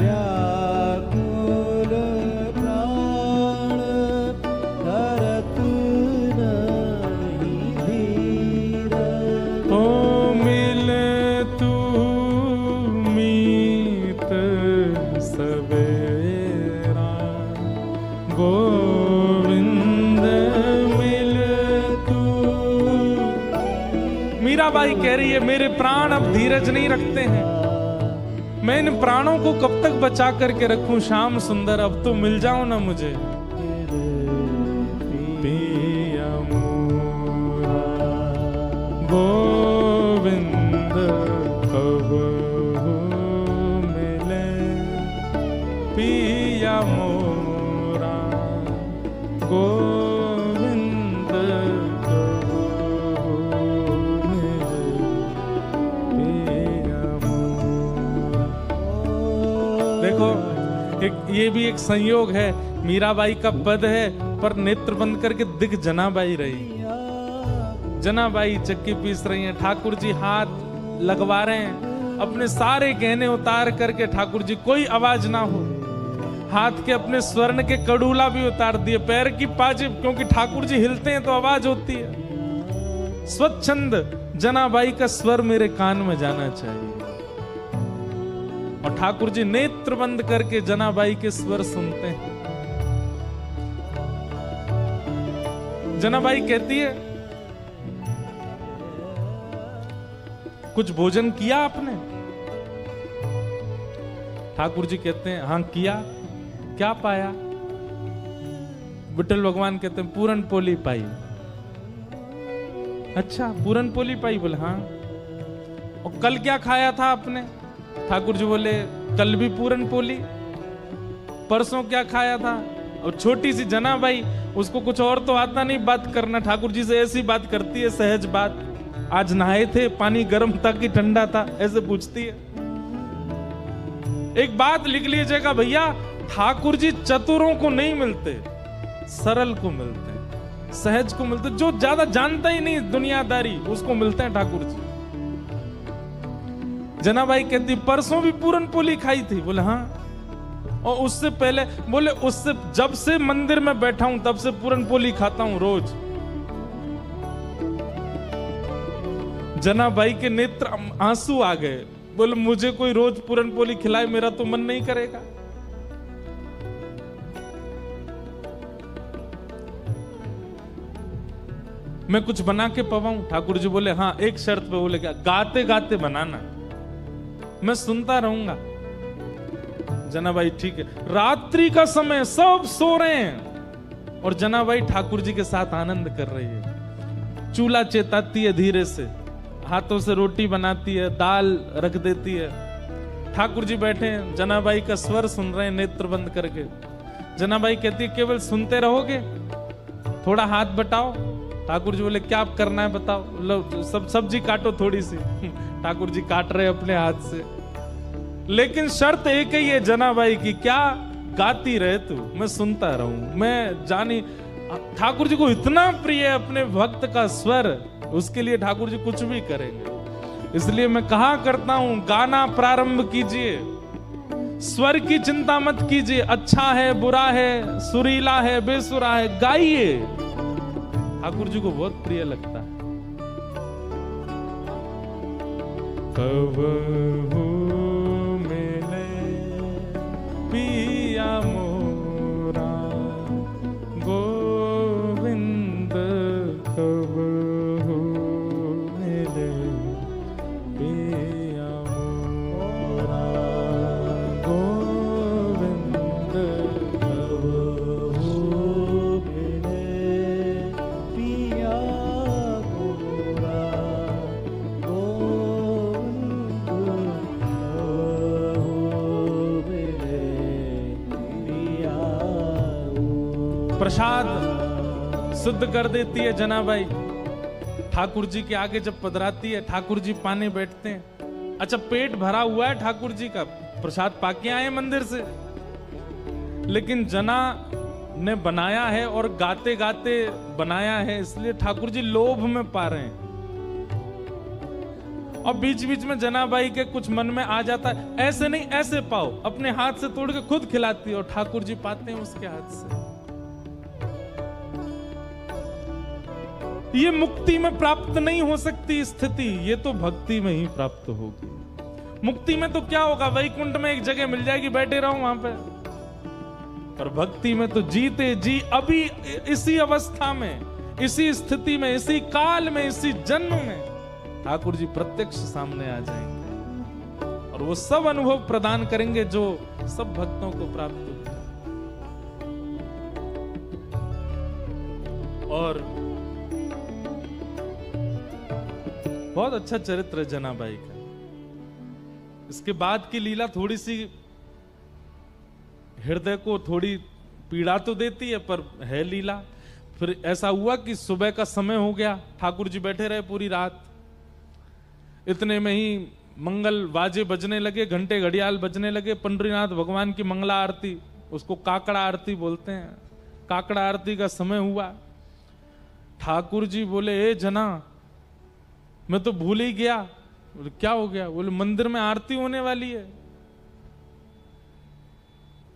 Speaker 2: व्याकुल प्राण धरत नहीं धीरज।
Speaker 1: ओ मिल तू मीत सवेरा, गोविंद मिल तू। मीराबाई कह रही है मेरे प्राण अब धीरज नहीं रखते हैं, मैं इन प्राणों को कब तक बचा करके रखूं, श्याम सुंदर अब तो मिल जाओ ना मुझे। पिया मोरा गोविंद कब मिले, पिया मोरा गोविंद कब मिले, पिया मोरा। देखो ये भी एक संयोग है, मीराबाई का पद है पर नेत्र बंद करके दिख जनाबाई रही। जनाबाई चक्की पीस रही हैं, ठाकुर जी हाथ लगवा रहे हैं, अपने सारे गहने उतार करके ठाकुर जी, कोई आवाज ना हो, हाथ के अपने स्वर्ण के कड़ूला भी उतार दिए, पैर की पाजेब, क्योंकि ठाकुर जी हिलते हैं तो आवाज होती है। स्वच्छंद जनाबाई का स्वर मेरे कान में जाना चाहिए। और ठाकुर जी नेत्र बंद करके जनाबाई के स्वर सुनते हैं। जनाबाई कहती है कुछ भोजन किया आपने? ठाकुर जी कहते हैं हाँ किया। क्या पाया? विठल भगवान कहते हैं पूरन पोली पाई। अच्छा पूरन पोली पाई? बोले हाँ। और कल क्या खाया था आपने? ठाकुर जी बोले कल भी पूरन पोली। परसों क्या खाया था? और छोटी सी जनाबाई, उसको कुछ और तो आता नहीं बात करना, ठाकुर जी से ऐसी बात करती है सहज बात, आज नहाए थे, पानी गर्म था कि ठंडा था, ऐसे पूछती है। एक बात लिख लीजिएगा भैया, ठाकुर जी चतुरों को नहीं मिलते, सरल को मिलते हैं, सहज को मिलते, जो ज्यादा जानता ही नहीं दुनियादारी, उसको मिलते हैं ठाकुर जी। जनाबाई कहती परसों भी पूरन पोली खाई थी? बोले हाँ। और उससे पहले? बोले उससे जब से मंदिर में बैठा हूं तब से पूरन पोली खाता हूं रोज। जनाबाई के नेत्र आंसू आ गए। बोले मुझे कोई रोज पूरन पोली खिलाए, मेरा तो मन नहीं करेगा। मैं कुछ बना के पवाऊं? ठाकुर जी बोले हाँ, एक शर्त पे। बोले क्या? गाते गाते बनाना, मैं सुनता रहूंगा। जनाबाई ठीक है। रात्रि का समय, सब सो रहे हैं और जनाबाई ठाकुर जी के साथ आनंद कर रही है। चूल्हा चेताती है धीरे से, हाथों से रोटी बनाती है, दाल रख देती है। ठाकुर जी बैठे हैं, जनाबाई का स्वर सुन रहे हैं नेत्र बंद करके। जनाबाई कहती है केवल सुनते रहोगे, थोड़ा हाथ बटाओ। ठाकुर जी बोले क्या करना है बताओ। लो सब सब्जी काटो थोड़ी सी। ठाकुर जी काट रहे अपने हाथ से। लेकिन शर्त एक ही है जनाबाई की, क्या गाती रहे तू, मैं सुनता रहूं, मैं जानी। ठाकुर जी को इतना प्रिय है अपने भक्त का स्वर, उसके लिए ठाकुर जी कुछ भी करेंगे। इसलिए मैं कहा करता हूं, गाना प्रारंभ कीजिए, स्वर की चिंता मत कीजिए, अच्छा है बुरा है, सुरीला है बेसुरा है, गाइए। ठाकुर जी को बहुत प्रिय लगता है। कब हो मिले पिया मोरा गोविंद, कब हो मिले पिया मोरा गोविंद,
Speaker 2: कब हो मिले पिया मोरा गोविंद, कब हो मिले पिया मोरा।
Speaker 1: प्रसाद शुद्ध कर देती है जनाबाई। ठाकुर जी के आगे जब पधराती है, ठाकुर जी पाने बैठते हैं। अच्छा पेट भरा हुआ है ठाकुर जी का, प्रसाद पाके आए मंदिर से, लेकिन जना ने बनाया है और गाते गाते बनाया है, इसलिए ठाकुर जी लोभ में पा रहे हैं। और बीच बीच में जनाबाई के कुछ मन में आ जाता है, ऐसे नहीं ऐसे पाओ, अपने हाथ से तोड़ के खुद खिलाती है और ठाकुर जी पाते हैं उसके हाथ से। ये मुक्ति में प्राप्त नहीं हो सकती स्थिति, ये तो भक्ति में ही प्राप्त होगी। मुक्ति में तो क्या होगा, वैकुंठ में एक जगह मिल जाएगी, बैठे रहो वहां पे। पर भक्ति में तो जीते जी अभी इसी अवस्था में, इसी स्थिति में, इसी काल में, इसी जन्म में ठाकुर जी प्रत्यक्ष सामने आ जाएंगे और वो सब अनुभव प्रदान करेंगे जो सब भक्तों को प्राप्त होता है। और बहुत अच्छा चरित्र है जनाबाई का। इसके बाद की लीला थोड़ी सी हृदय को थोड़ी पीड़ा तो देती है, पर है लीला। फिर ऐसा हुआ कि सुबह का समय हो गया, ठाकुर जी बैठे रहे पूरी रात। इतने में ही मंगल बाजे बजने लगे, घंटे घड़ियाल बजने लगे। पंडरीनाथ भगवान की मंगला आरती, उसको काकड़ा आरती बोलते हैं, काकड़ा आरती का समय हुआ। ठाकुर जी बोले ए जना, मैं तो भूल ही गया। बोले क्या हो गया? बोले मंदिर में आरती होने वाली है।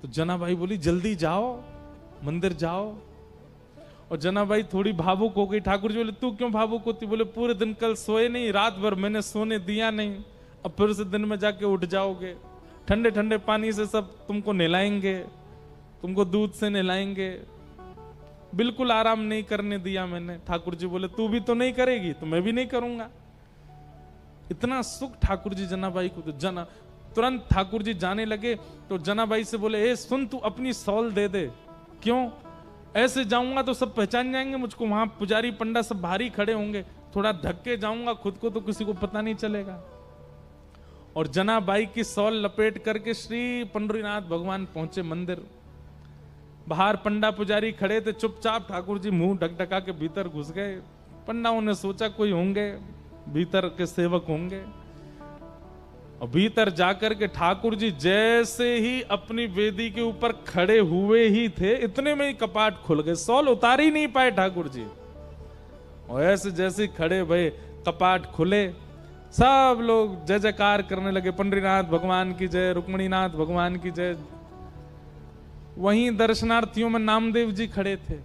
Speaker 1: तो जनाबाई बोली जल्दी जाओ, मंदिर जाओ। और जनाबाई थोड़ी भावुक हो गई। ठाकुर जी बोले तू क्यों भावुक होती? बोले पूरे दिन कल सोए नहीं, रात भर मैंने सोने दिया नहीं, अब फिर से दिन में जाके उठ जाओगे, ठंडे ठंडे पानी से सब तुमको नहलाएंगे, तुमको दूध से नहलाएंगे, बिल्कुल आराम नहीं करने दिया मैंने। ठाकुर जी बोले तू भी तो नहीं करेगी तो मैं भी नहीं करूंगा। इतना सुख ठाकुर जी जनाबाई को। तो जना तुरंत ठाकुर जी जाने लगे तो जनाबाई से बोले ए सुन, तू अपनी सॉल दे दे। क्यों? ऐसे जाऊंगा तो सब पहचान जाएंगे मुझको, वहां पुजारी पंडा सब भारी खड़े होंगे, थोड़ा धक्के जाऊंगा खुद को तो किसी को पता नहीं चलेगा। और जनाबाई की सॉल लपेट करके श्री पंडरीनाथ भगवान पहुंचे मंदिर। बाहर पंडा पुजारी खड़े थे, चुपचाप ठाकुर जी मुंह ढकढका के भीतर घुस गए। पंडाओं ने सोचा कोई होंगे, भीतर के सेवक होंगे। और भीतर जाकर के ठाकुर जी जैसे ही अपनी वेदी के ऊपर खड़े हुए ही थे, इतने में ही कपाट खुल गए, सॉल उतार ही नहीं पाए ठाकुर जी। और ऐसे जैसे खड़े भये कपाट खुले, सब लोग जय जयकार करने लगे, पंडरीनाथ भगवान की जय, रुक्मणीनाथ भगवान की जय। वहीं दर्शनार्थियों में नामदेव जी खड़े थे।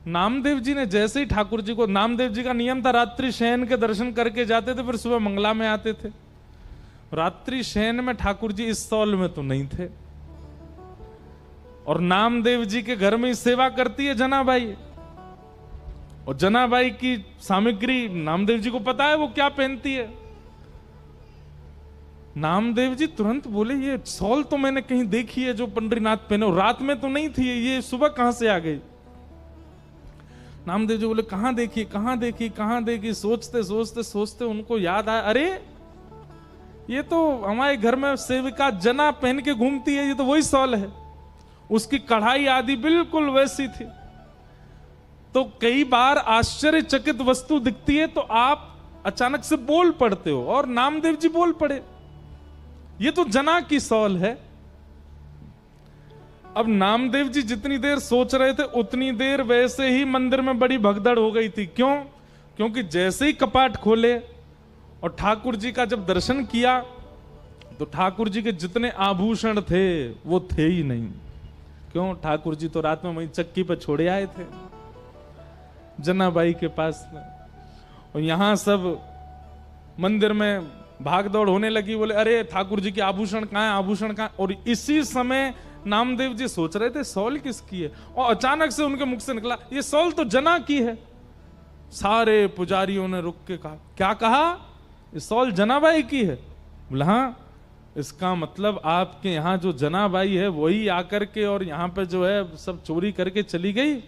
Speaker 1: नामदेव जी ने जैसे ही ठाकुर जी को, नामदेव जी का नियम था रात्रि शयन के दर्शन करके जाते थे, फिर सुबह मंगला में आते थे। रात्रि शयन में ठाकुर जी इस सॉल में तो नहीं थे। और नामदेव जी के घर में ही सेवा करती है जनाबाई। और जनाबाई की सामग्री नामदेव जी को पता है वो क्या पहनती है। नामदेव जी तुरंत बोले, ये सॉल तो मैंने कहीं देखी है जो पंडरीनाथ पहने, रात में तो नहीं थी, ये सुबह कहां से आ गई? नामदेव जी बोले, कहां देखी कहां देखी कहां देखी? सोचते सोचते सोचते उनको याद आया, अरे ये तो हमारे घर में सेविका जना पहन के घूमती है, ये तो वही सॉल है। उसकी कढ़ाई आदि बिल्कुल वैसी थी। तो कई बार आश्चर्यचकित वस्तु दिखती है तो आप अचानक से बोल पड़ते हो, और नामदेव जी बोल पड़े, ये तो जना की सॉल है। अब नामदेव जी जितनी देर सोच रहे थे उतनी देर वैसे ही मंदिर में बड़ी भगदड़ हो गई थी। क्यों? क्योंकि जैसे ही कपाट खोले और ठाकुर जी का जब दर्शन किया तो ठाकुर जी के जितने आभूषण थे वो थे ही नहीं। क्यों? ठाकुर जी तो रात में वहीं चक्की पर छोड़े आए थे जनाबाई के पास में, और यहां सब मंदिर में भाग दौड़ होने लगी। बोले, अरे ठाकुर जी के आभूषण कहां है, आभूषण कहां? और इसी समय नामदेव जी सोच रहे थे सॉल किसकी है, और अचानक से उनके मुख से निकला, ये सॉल तो जना की है। सारे पुजारियों ने रुक के कहा, क्या कहा? ये सॉल जनाबाई की है? बोला, हाँ। इसका मतलब आपके यहां जो जनाबाई है वही आकर के और यहां पे जो है सब चोरी करके चली गई,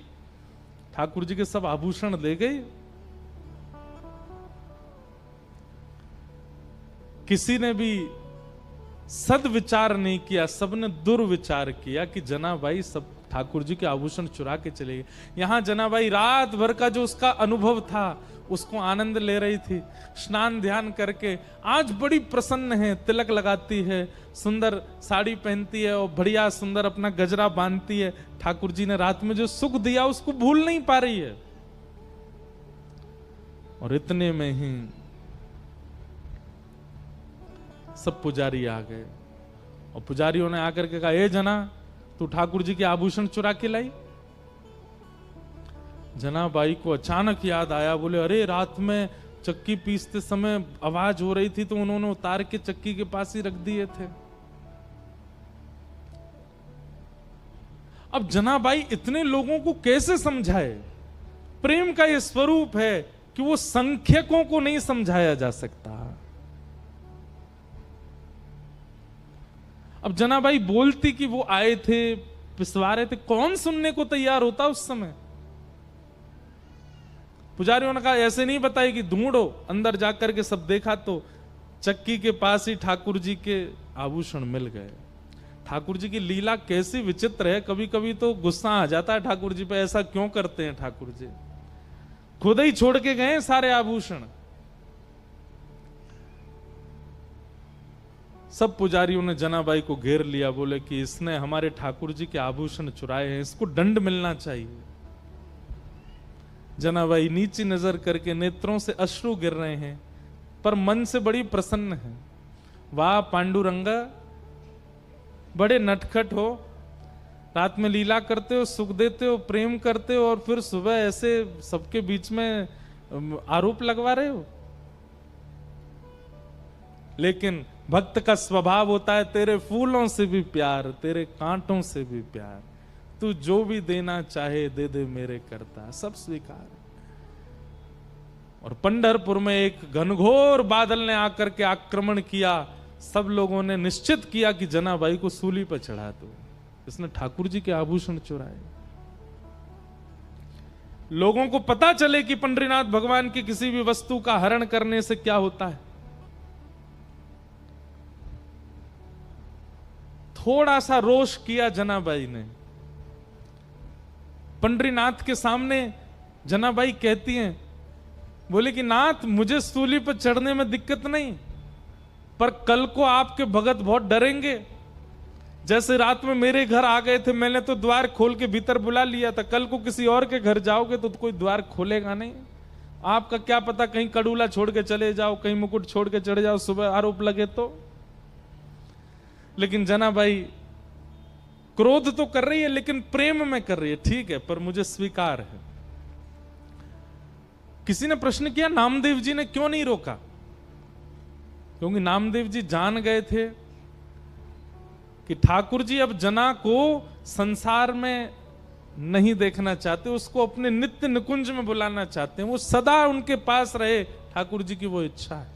Speaker 1: ठाकुर जी के सब आभूषण ले गई। किसी ने भी सदविचार नहीं किया, सबने दुर्विचार किया कि जनाबाई सब ठाकुर जी के आभूषण चुरा के चले गए। यहां जनाबाई रात भर का जो उसका अनुभव था उसको आनंद ले रही थी, स्नान ध्यान करके आज बड़ी प्रसन्न है, तिलक लगाती है, सुंदर साड़ी पहनती है और बढ़िया सुंदर अपना गजरा बांधती है। ठाकुर जी ने रात में जो सुख दिया उसको भूल नहीं पा रही है। और इतने में ही सब पुजारी आ गए और पुजारियों ने आकर के कहा, ए जना, तू ठाकुर जी के आभूषण चुरा के लाई? जनाबाई को अचानक याद आया। बोले, अरे रात में चक्की पीसते समय आवाज हो रही थी तो उन्होंने उतार के चक्की के पास ही रख दिए थे। अब जनाबाई इतने लोगों को कैसे समझाए? प्रेम का यह स्वरूप है कि वो संख्यकों को नहीं समझाया जा सकता। अब जनाबाई बोलती कि वो आए थे, पिसवा रहे थे, कौन सुनने को तैयार होता उस समय? पुजारियों ने कहा, ऐसे नहीं बताई कि ढूंढो। अंदर जाकर के सब देखा तो चक्की के पास ही ठाकुर जी के आभूषण मिल गए। ठाकुर जी की लीला कैसी विचित्र है, कभी कभी तो गुस्सा आ जाता है ठाकुर जी पे, ऐसा क्यों करते हैं ठाकुर जी? खुद ही छोड़ के गए सारे आभूषण। सब पुजारियों ने जनाबाई को घेर लिया, बोले कि इसने हमारे ठाकुर जी के आभूषण चुराए हैं, इसको दंड मिलना चाहिए। जनाबाई नीची नजर करके नेत्रों से अश्रु गिर रहे हैं पर मन से बड़ी प्रसन्न है। वाह पांडुरंगा, बड़े नटखट हो, रात में लीला करते हो, सुख देते हो, प्रेम करते हो, और फिर सुबह ऐसे सबके बीच में आरोप लगवा रहे हो। लेकिन भक्त का स्वभाव होता है, तेरे फूलों से भी प्यार, तेरे कांटों से भी प्यार, तू जो भी देना चाहे दे दे मेरे करता, सब स्वीकार। और पंढरपुर में एक घनघोर बादल ने आकर के आक्रमण किया। सब लोगों ने निश्चित किया कि जनाबाई को सूली पर चढ़ा दो, इसने ठाकुर जी के आभूषण चुराए। लोगों को पता चले कि पंडरीनाथ भगवान की किसी भी वस्तु का हरण करने से क्या होता है। थोड़ा सा रोष किया जनाबाई ने। पंडरीनाथ के सामने जनाबाई कहती हैं, बोले कि नाथ, मुझे सूली पर चढ़ने में दिक्कत नहीं, पर कल को आपके भगत बहुत डरेंगे। जैसे रात में मेरे घर आ गए थे, मैंने तो द्वार खोल के भीतर बुला लिया था, कल को किसी और के घर जाओगे तो कोई द्वार खोलेगा नहीं। आपका क्या पता, कहीं कड़ूला छोड़ के चले जाओ, कहीं मुकुट छोड़ के चले जाओ, सुबह आरोप लगे तो। लेकिन जनाबाई क्रोध तो कर रही है लेकिन प्रेम में कर रही है, ठीक है, पर मुझे स्वीकार है। किसी ने प्रश्न किया, नामदेव जी ने क्यों नहीं रोका? क्योंकि नामदेव जी जान गए थे कि ठाकुर जी अब जना को संसार में नहीं देखना चाहते, उसको अपने नित्य निकुंज में बुलाना चाहते हैं, वो सदा उनके पास रहे, ठाकुर जी की वो इच्छा है।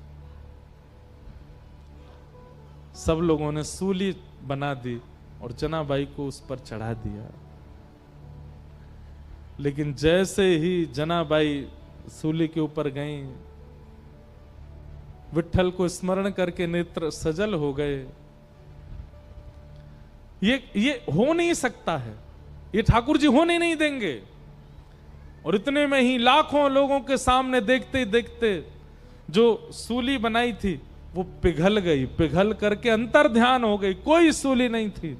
Speaker 1: सब लोगों ने सूली बना दी और जनाबाई को उस पर चढ़ा दिया। लेकिन जैसे ही जनाबाई सूली के ऊपर गई, विट्ठल को स्मरण करके नेत्र सजल हो गए। ये हो नहीं सकता है, ये ठाकुर जी होने नहीं देंगे। और इतने में ही लाखों लोगों के सामने देखते ही देखते जो सूली बनाई थी वो पिघल गई, पिघल करके अंतर ध्यान हो गई। कोई सूली नहीं थी,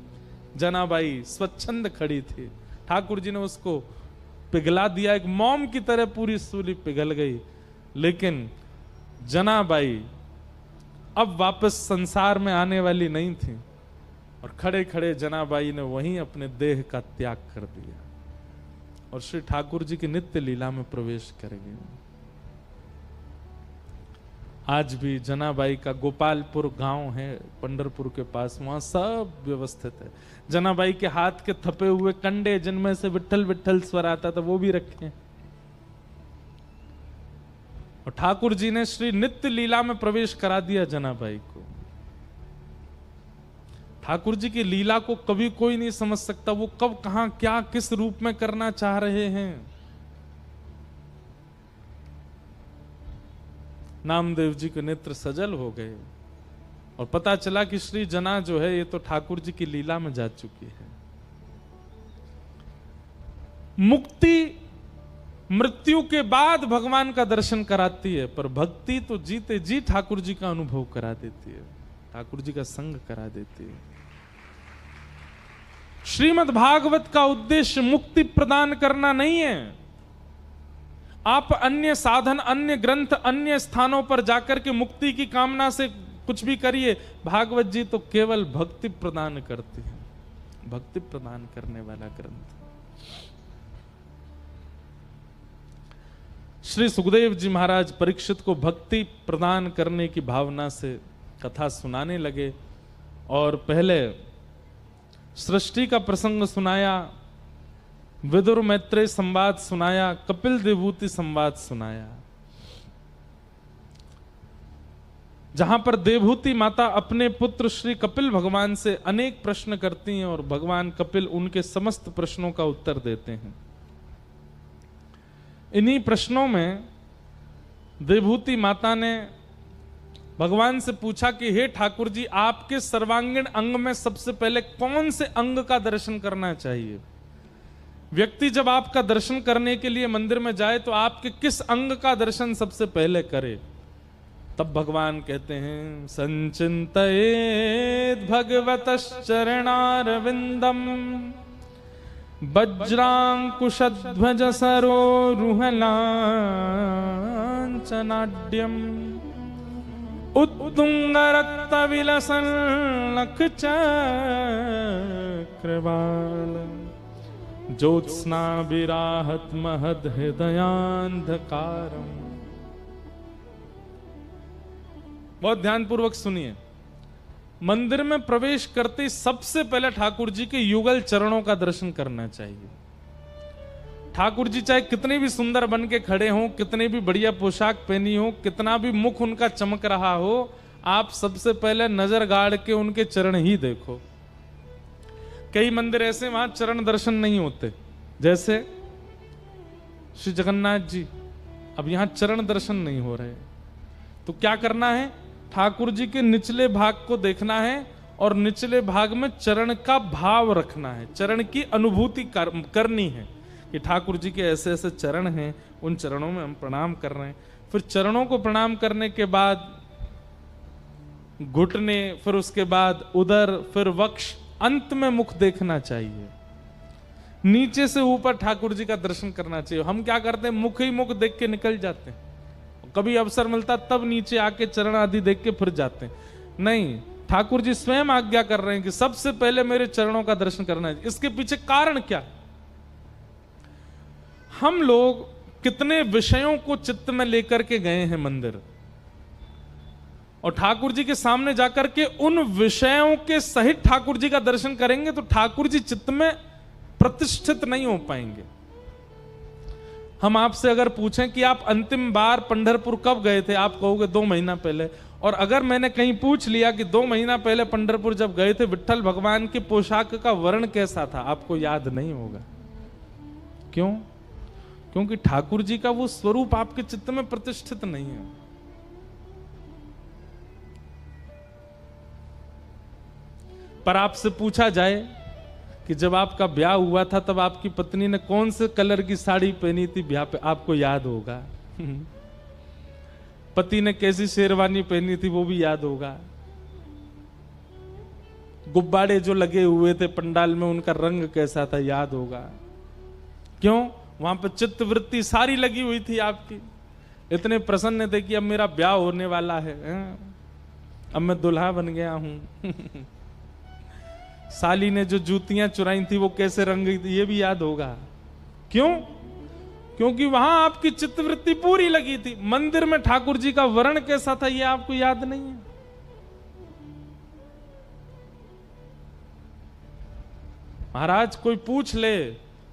Speaker 1: जनाबाई स्वच्छंद खड़ी थी। ठाकुर जी ने उसको पिघला दिया, एक मोम की तरह पूरी सूली पिघल गई। लेकिन जनाबाई अब वापस संसार में आने वाली नहीं थी और खड़े खड़े जनाबाई ने वहीं अपने देह का त्याग कर दिया और श्री ठाकुर जी की नित्य लीला में प्रवेश कर गए। आज भी जनाबाई का गोपालपुर गांव है पंढरपुर के पास, वहां सब व्यवस्थित है। जनाबाई के हाथ के थपे हुए कंडे जिनमें से विट्ठल विट्ठल स्वर आता था वो भी रखे हैं। और ठाकुर जी ने श्री नित्य लीला में प्रवेश करा दिया जनाबाई को। ठाकुर जी की लीला को कभी कोई नहीं समझ सकता, वो कब कहां क्या किस रूप में करना चाह रहे हैं। नामदेव जी के नेत्र सजल हो गए और पता चला कि श्री जना जो है ये तो ठाकुर जी की लीला में जा चुकी है। मुक्ति मृत्यु के बाद भगवान का दर्शन कराती है, पर भक्ति तो जीते जी ठाकुर जी का अनुभव करा देती है, ठाकुर जी का संग करा देती है। श्रीमद् भागवत का उद्देश्य मुक्ति प्रदान करना नहीं है। आप अन्य साधन, अन्य ग्रंथ, अन्य स्थानों पर जाकर के मुक्ति की कामना से कुछ भी करिए, भागवत जी तो केवल भक्ति प्रदान करती है, भक्ति प्रदान करने वाला ग्रंथ। श्री सुखदेव जी महाराज परीक्षित को भक्ति प्रदान करने की भावना से कथा सुनाने लगे और पहले सृष्टि का प्रसंग सुनाया, विदुर मैत्रेय संवाद सुनाया, कपिल देवहूति संवाद सुनाया, जहां पर देवहूति माता अपने पुत्र श्री कपिल भगवान से अनेक प्रश्न करती हैं और भगवान कपिल उनके समस्त प्रश्नों का उत्तर देते हैं। इन्हीं प्रश्नों में देवहूति माता ने भगवान से पूछा कि हे ठाकुर जी, आपके सर्वांगीण अंग में सबसे पहले कौन से अंग का दर्शन करना चाहिए? व्यक्ति जब आपका दर्शन करने के लिए मंदिर में जाए तो आपके किस अंग का दर्शन सबसे पहले करे? तब भगवान कहते हैं, संचिन्तयेत् भगवतश्चरणारविन्दम् वज्रांकुशध्वज सरोरुहलांचनाड्यम् उत्तुंगरक्तविलसल्लखचक्रवालम् ज्योत्स्नाभिराहत महद हृदयान्धकारम्। बहुत ध्यानपूर्वक सुनिए। मंदिर में प्रवेश करते सबसे पहले ठाकुर जी के युगल चरणों का दर्शन करना चाहिए। ठाकुर जी चाहे कितने भी सुंदर बन के खड़े हों, कितने भी बढ़िया पोशाक पहनी हो, कितना भी मुख उनका चमक रहा हो, आप सबसे पहले नजर गाड़ के उनके चरण ही देखो। कई मंदिर ऐसे वहां चरण दर्शन नहीं होते, जैसे श्री जगन्नाथ जी, अब यहां चरण दर्शन नहीं हो रहे, तो क्या करना है? ठाकुर जी के निचले भाग को देखना है और निचले भाग में चरण का भाव रखना है, चरण की अनुभूति करनी है कि ठाकुर जी के ऐसे ऐसे चरण हैं, उन चरणों में हम प्रणाम कर रहे हैं। फिर चरणों को प्रणाम करने के बाद घुटने, फिर उसके बाद उदर, फिर वक्ष, अंत में मुख देखना चाहिए। नीचे से ऊपर ठाकुर जी का दर्शन करना चाहिए। हम क्या करते हैं? मुख ही मुख देख के निकल जाते हैं, कभी अवसर मिलता तब नीचे आके चरण आदि देख के फिर जाते हैं। नहीं, ठाकुर जी स्वयं आज्ञा कर रहे हैं कि सबसे पहले मेरे चरणों का दर्शन करना है। इसके पीछे कारण क्या? हम लोग कितने विषयों को चित्त में लेकर के गए हैं मंदिर, और ठाकुर जी के सामने जाकर के उन विषयों के सहित ठाकुर जी का दर्शन करेंगे तो ठाकुर जी चित्त में प्रतिष्ठित नहीं हो पाएंगे। हम आपसे अगर पूछें कि आप अंतिम बार पंढरपुर कब गए थे, आप कहोगे 2 महीना पहले, और अगर मैंने कहीं पूछ लिया कि 2 महीना पहले पंढरपुर जब गए थे विट्ठल भगवान के पोशाक का वर्ण कैसा था, आपको याद नहीं होगा। क्यों? क्योंकि ठाकुर जी का वो स्वरूप आपके चित्त में प्रतिष्ठित नहीं है। पर आपसे पूछा जाए कि जब आपका ब्याह हुआ था तब आपकी पत्नी ने कौन से कलर की साड़ी पहनी थी ब्याह पे, आपको याद होगा। पति ने कैसी शेरवानी पहनी थी वो भी याद होगा। गुब्बारे जो लगे हुए थे पंडाल में उनका रंग कैसा था याद होगा। क्यों? वहां पर चित्तवृत्ति सारी लगी हुई थी आपकी। इतने प्रसन्न थे कि अब मेरा ब्याह होने वाला है, अब मैं दुल्हा बन गया हूं। साली ने जो जूतियां चुराई थी वो कैसे रंग गई थी ये भी याद होगा। क्यों? क्योंकि वहां आपकी चित्तवृत्ति पूरी लगी थी। मंदिर में ठाकुर जी का वर्ण कैसा था ये आपको याद नहीं है। महाराज कोई पूछ ले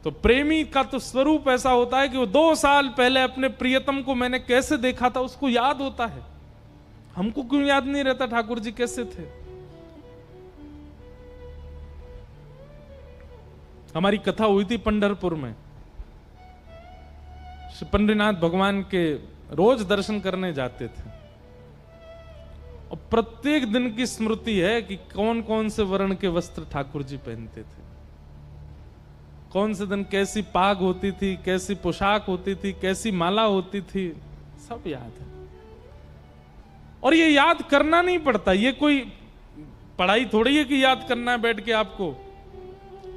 Speaker 1: तो प्रेमी का तो स्वरूप ऐसा होता है कि वो 2 साल पहले अपने प्रियतम को मैंने कैसे देखा था उसको याद होता है। हमको क्यों याद नहीं रहता ठाकुर जी कैसे थे? हमारी कथा हुई थी पंढरपुर में। श्री पंडरीनाथ भगवान के रोज दर्शन करने जाते थे और प्रत्येक दिन की स्मृति है कि कौन कौन से वर्ण के वस्त्र ठाकुर जी पहनते थे, कौन से दिन कैसी पाग होती थी, कैसी पोशाक होती थी, कैसी माला होती थी, सब याद है। और ये याद करना नहीं पड़ता, ये कोई पढ़ाई थोड़ी है कि याद करना है बैठ के आपको।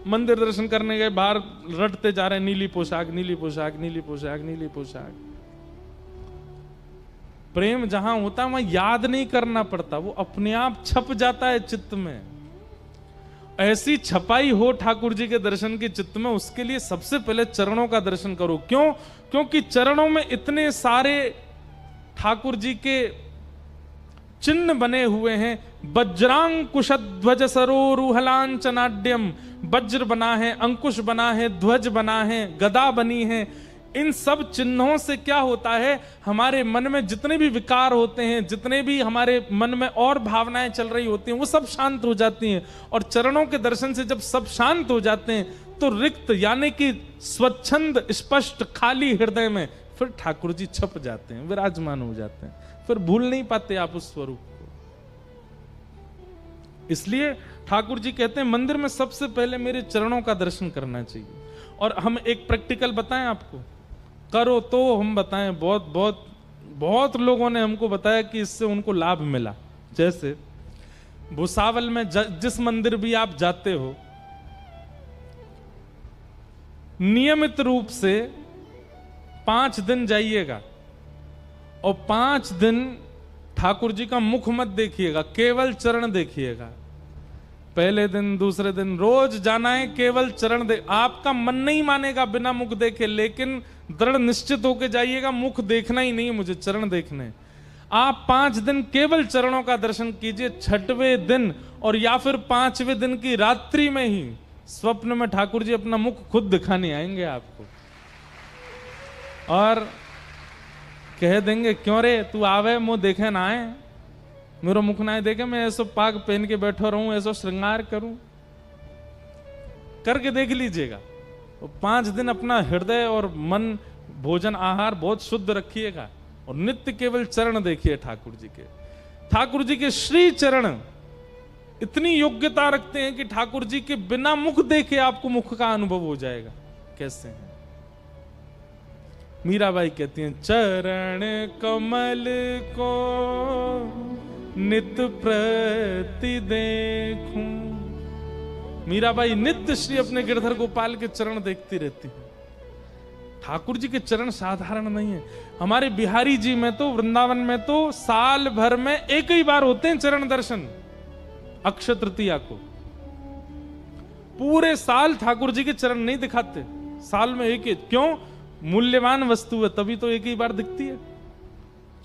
Speaker 1: मंदिर दर्शन करने गए, बाहर रटते जा रहे हैं नीली पोशाक, नीली पोशाक, नीली पोशाक, नीली पोशाक। प्रेम जहां होता है वहां याद नहीं करना पड़ता, वो अपने आप छप जाता है चित्त में। ऐसी छपाई हो ठाकुर जी के दर्शन के चित्त में, उसके लिए सबसे पहले चरणों का दर्शन करो। क्यों? क्योंकि चरणों में इतने सारे ठाकुर जी के चिन्ह बने हुए हैं। वज्रांकुश ध्वज सरोरुहलांचनाड्यम, वज्र बना है, अंकुश बना है, ध्वज बना है, गदा बनी है। इन सब चिन्हों से क्या होता है, हमारे मन में जितने भी विकार होते हैं, जितने भी हमारे मन में और भावनाएं चल रही होती हैं, वो सब शांत हो जाती हैं। और चरणों के दर्शन से जब सब शांत हो जाते हैं तो रिक्त यानी कि स्वच्छंद स्पष्ट खाली हृदय में फिर ठाकुर जी छप जाते हैं, विराजमान हो जाते हैं। फिर भूल नहीं पाते आप उस स्वरूप को। इसलिए ठाकुर जी कहते हैं मंदिर में सबसे पहले मेरे चरणों का दर्शन करना चाहिए। और हम एक प्रैक्टिकल बताएं आपको, करो तो हम बताएं। बहुत बहुत बहुत लोगों ने हमको बताया कि इससे उनको लाभ मिला। जैसे भुसावल में जिस मंदिर भी आप जाते हो, नियमित रूप से 5 दिन जाइएगा और 5 दिन ठाकुर जी का मुख मत देखिएगा, केवल चरण देखिएगा। पहले दिन, दूसरे दिन रोज जाना है, केवल चरण दे। आपका मन नहीं मानेगा बिना मुख देखे, लेकिन दृढ़ निश्चित होके जाइएगा मुख देखना ही नहीं है, मुझे चरण देखने। आप 5 दिन केवल चरणों का दर्शन कीजिए। 6वें दिन और या फिर 5वें दिन की रात्रि में ही स्वप्न में ठाकुर जी अपना मुख खुद दिखाने आएंगे आपको और कह देंगे, क्यों रे तू आवे मुंह देखे ना आए, मेरा मुख ना देखे, मैं ऐसो पाग पहन के बैठो रहूं, ऐसो श्रृंगार करूं। करके देख लीजिएगा। 5 दिन अपना हृदय और मन, भोजन आहार बहुत शुद्ध रखिएगा और नित्य केवल चरण देखिए ठाकुर जी के। ठाकुर जी के श्री चरण इतनी योग्यता रखते हैं कि ठाकुर जी के बिना मुख देखे आपको मुख का अनुभव हो जाएगा। कैसे हैं? मीराबाई कहती हैं, चरण कमल को नित प्रति देखूं। मीराबाई नित्य श्री अपने गिरधर गोपाल के चरण देखती रहती है। ठाकुर जी के चरण साधारण नहीं है। हमारे बिहारी जी में तो, वृंदावन में तो साल भर में एक ही बार होते हैं चरण दर्शन, अक्षय तृतीया को। पूरे साल ठाकुर जी के चरण नहीं दिखाते, साल में एक ही। क्यों? मूल्यवान वस्तु है, तभी तो एक ही बार दिखती है।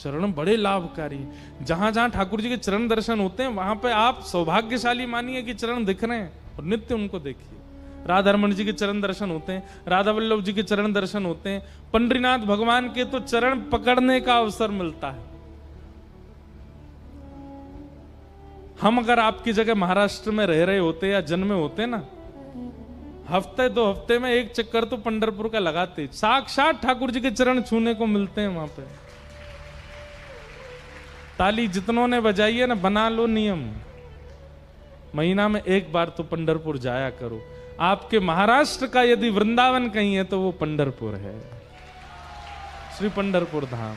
Speaker 1: चरण बड़े लाभकारी। जहां जहां ठाकुर जी के चरण दर्शन होते हैं वहां पे आप सौभाग्यशाली मानिए कि चरण दिख रहे हैं और नित्य उनको देखिए। राधा रमन जी के चरण दर्शन होते हैं, राधा वल्लभ जी के चरण दर्शन होते हैं, पंडरीनाथ भगवान के तो चरण पकड़ने का अवसर मिलता है। हम अगर आपकी जगह महाराष्ट्र में रह रहे होते या जन्मे होते ना, हफ्ते 2 हफ्ते में एक चक्कर तो पंढरपुर का लगाते। साक्षात ठाकुर जी के चरण छूने को मिलते हैं वहां पे। ताली जितनों ने बजाई है ना, बना लो नियम, महीना में एक बार तो पंढरपुर जाया करो। आपके महाराष्ट्र का यदि वृंदावन कहीं है तो वो पंढरपुर है, श्री पंढरपुर धाम।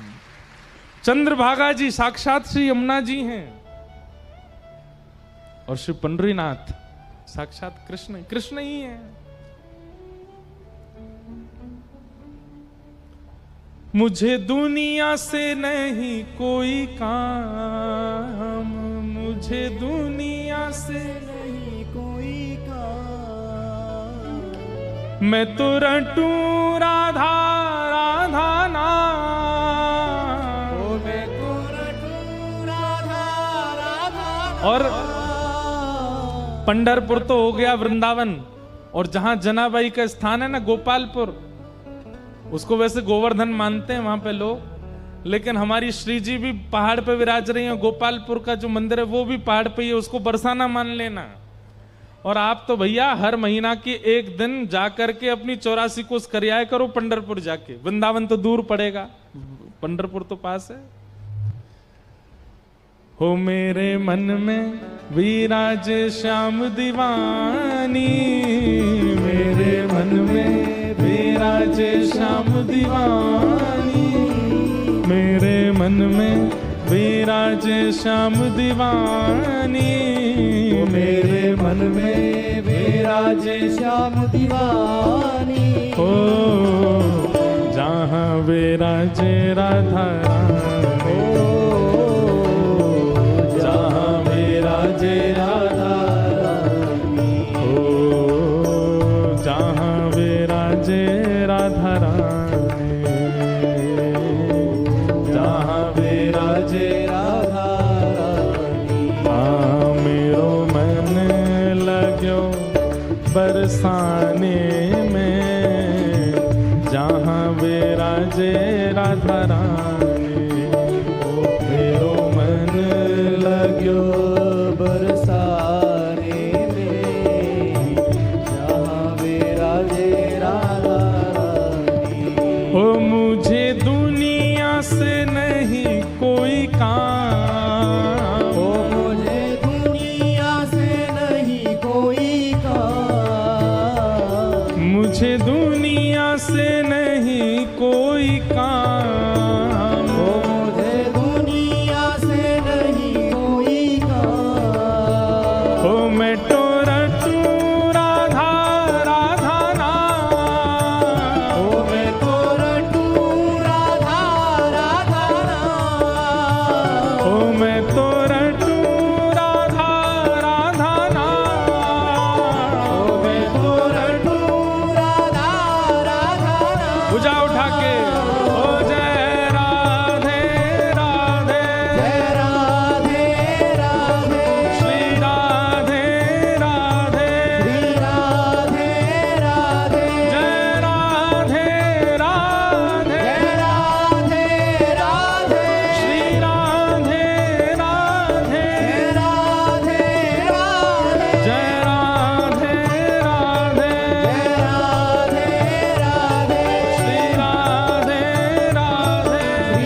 Speaker 1: चंद्रभागा जी साक्षात श्री यमुना जी हैं, और श्री पंडरीनाथ साक्षात कृष्ण ही है। मुझे दुनिया से नहीं कोई काम, मुझे दुनिया से
Speaker 2: नहीं कोई काम,
Speaker 1: मैं तो रटू राधा राधा नाम।
Speaker 2: ओ मैं तो रटूं राधा राधा
Speaker 1: और पंढरपुर तो हो गया वृंदावन, और जहां जनाबाई का स्थान है ना गोपालपुर, उसको वैसे गोवर्धन मानते हैं वहां पे लोग, लेकिन हमारी श्री जी भी पहाड़ पे विराज रही हैं। गोपालपुर का जो मंदिर है वो भी पहाड़ पे ही है, उसको बरसाना मान लेना। और आप तो भैया हर महीना की एक दिन जाकर के अपनी 84 कोस कर आया करो पंढरपुर जाके। वृंदावन तो दूर पड़ेगा, पंढरपुर तो पास है। हो मेरे मन में विराज श्याम दीवानी, मेरे मन में विराज श्याम दीवानी, मेरे मन में विराज श्याम दीवानी,
Speaker 2: मेरे मन में विराज श्याम दीवानी।
Speaker 1: हो जहाँ विराज राधा रानी, जहाँ विराज राधा रानी, हो जहाँ विराज राधा रानी, जहाँ विराज
Speaker 2: राधा रानी।
Speaker 1: हाँ मेरो मन लग्यो बरसाने में, जहाँ विराजे राधा रानी। ओ मेरो मन
Speaker 2: लग्यो बरसाने में, जहाँ विराजे राधा रानी।
Speaker 1: ओ मुझे दुनिया से नहीं कोई काम,
Speaker 2: ओ मुझे दुनिया से नहीं कोई काम,
Speaker 1: मुझे दुनिया से नहीं कोई काम।
Speaker 2: ओ मुझे दुनिया से नहीं कोई काम।
Speaker 1: ओ मैं तो रटू राधा राधा नाम,
Speaker 2: ओ मैं तो रटूं राधा राधा नाम।
Speaker 1: ओ मैं तो रटू राधा राधा नाम।
Speaker 2: ओ मैं तो रटूं राधा राधा नाम।
Speaker 1: भुजा उठा के ओ जय राधे राधे,
Speaker 2: जय राधे राधे,
Speaker 1: श्री राधे राधे,
Speaker 2: श्री राधे राधे,
Speaker 1: जय राधे राधे,
Speaker 2: जय राधे राधे,
Speaker 1: श्री राधे राधे,
Speaker 2: जय राधे राधे,
Speaker 1: जय राधे राधे,
Speaker 2: जय राधे राधे,
Speaker 1: श्री राधे राधे।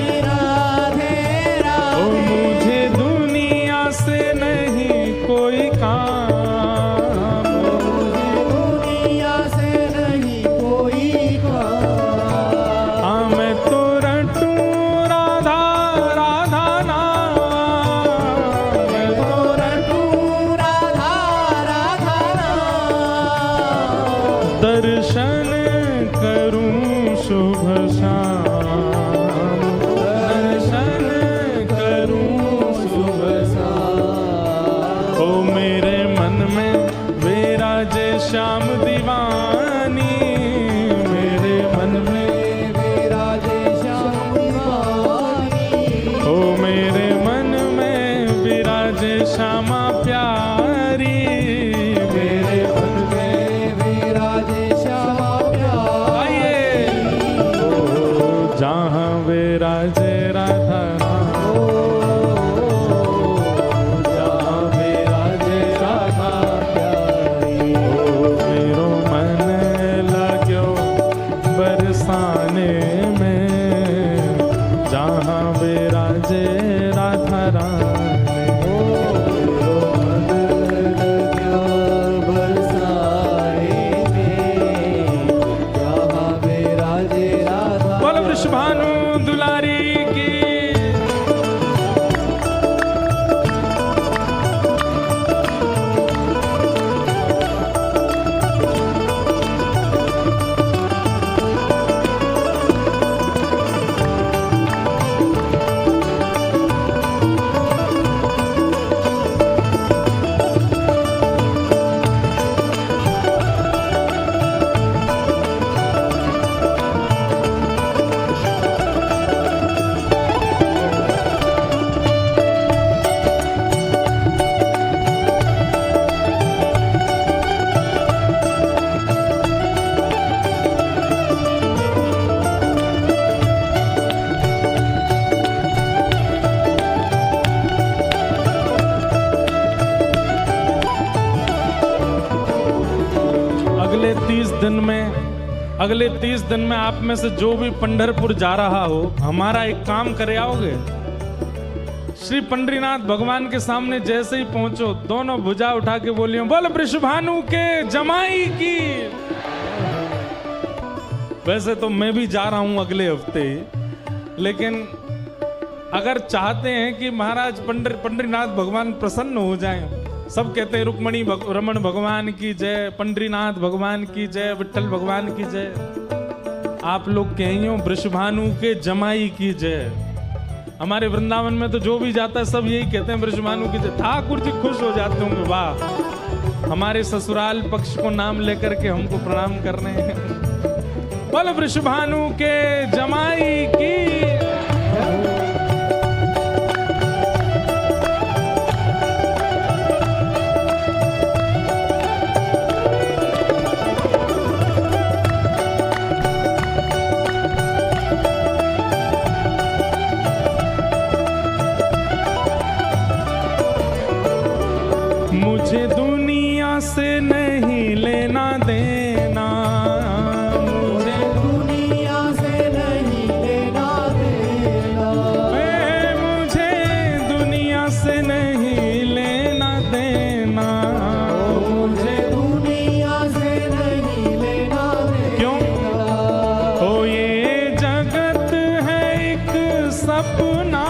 Speaker 2: श्री राधे
Speaker 1: ओ
Speaker 2: राधे।
Speaker 1: मुझे दुनिया से नहीं कोई काम,
Speaker 2: मुझे दुनिया से नहीं कोई काम।
Speaker 1: हाँ मैं तो रटू राधा राधा नाम, मैं तो
Speaker 2: तो रटूं राधा राधा नाम।
Speaker 1: दर्शन करूं शुभ शाम, दर्शन करूं शुभ
Speaker 2: शाम।
Speaker 1: ओ मेरे मन में विराजे श्याम दीवानी, मेरे मन में
Speaker 2: विराजे श्याम दीवानी।
Speaker 1: ओ मेरे मन में विराजे श्यामा प्यारी,
Speaker 2: मेरे मन में विराजे श्यामा प्यारी।
Speaker 1: आइए ओ जहाँ विराजे राधा रानी,
Speaker 2: जहाँ
Speaker 1: दिन में, अगले 30 दिन में आप में से जो भी पंढरपुर जा रहा हो, हमारा एक काम करे आओगे? श्री पंडरीनाथ भगवान के सामने जैसे ही पहुंचो, दोनों भुजा उठा के बोलियो, बोल वृषभानु के जमाई की। वैसे तो मैं भी जा रहा हूं अगले हफ्ते, लेकिन अगर चाहते हैं कि महाराज पंडरीनाथ भगवान प्रसन्न हो जाएं, सब कहते हैं रुक्मणी रमण भगवान की जय, पंडरीनाथ भगवान की जय, विठल भगवान की जय। आप लोग कहियो वृषभानु के जमाई की जय। हमारे वृंदावन में तो जो भी जाता है सब यही कहते हैं वृषभानु की जय। ठाकुर जी खुश हो जाते होंगे, वाह हमारे ससुराल पक्ष को नाम लेकर के हमको प्रणाम कर रहे हैं। बोल वृषभानु के जमाई की। मुझे दुनिया से नहीं लेना देना,
Speaker 2: मुझे दुनिया से नहीं लेना देना,
Speaker 1: मुझे दुनिया से नहीं लेना देना,
Speaker 2: मुझे दुनिया से नहीं लेना देना।
Speaker 1: क्यों? ओ ये जगत है एक सपना,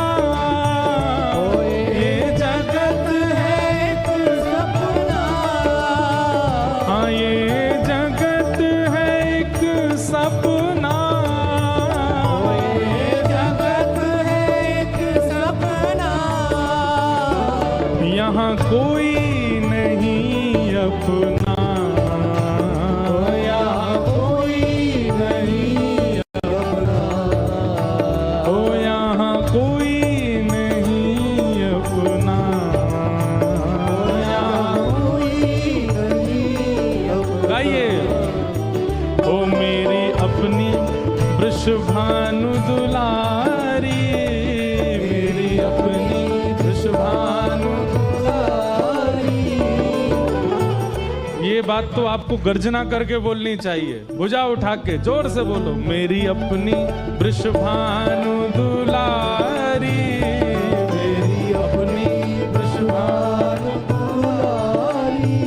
Speaker 1: यहाँ कोई नहीं अपना,
Speaker 2: यहाँ कोई नहीं अपना,
Speaker 1: ओ यहाँ कोई नहीं अपना,
Speaker 2: यहाँ कोई नहीं अपना।
Speaker 1: गाइए, ओ मेरी अपनी वृषभानु दुलारी, मेरी अपनी वृषभानु। ये बात तो आपको गर्जना करके बोलनी चाहिए, भुजा उठा के जोर से बोलो, मेरी अपनी वृषभानु दुलारी, मेरी अपनी वृषभानु दुलारी,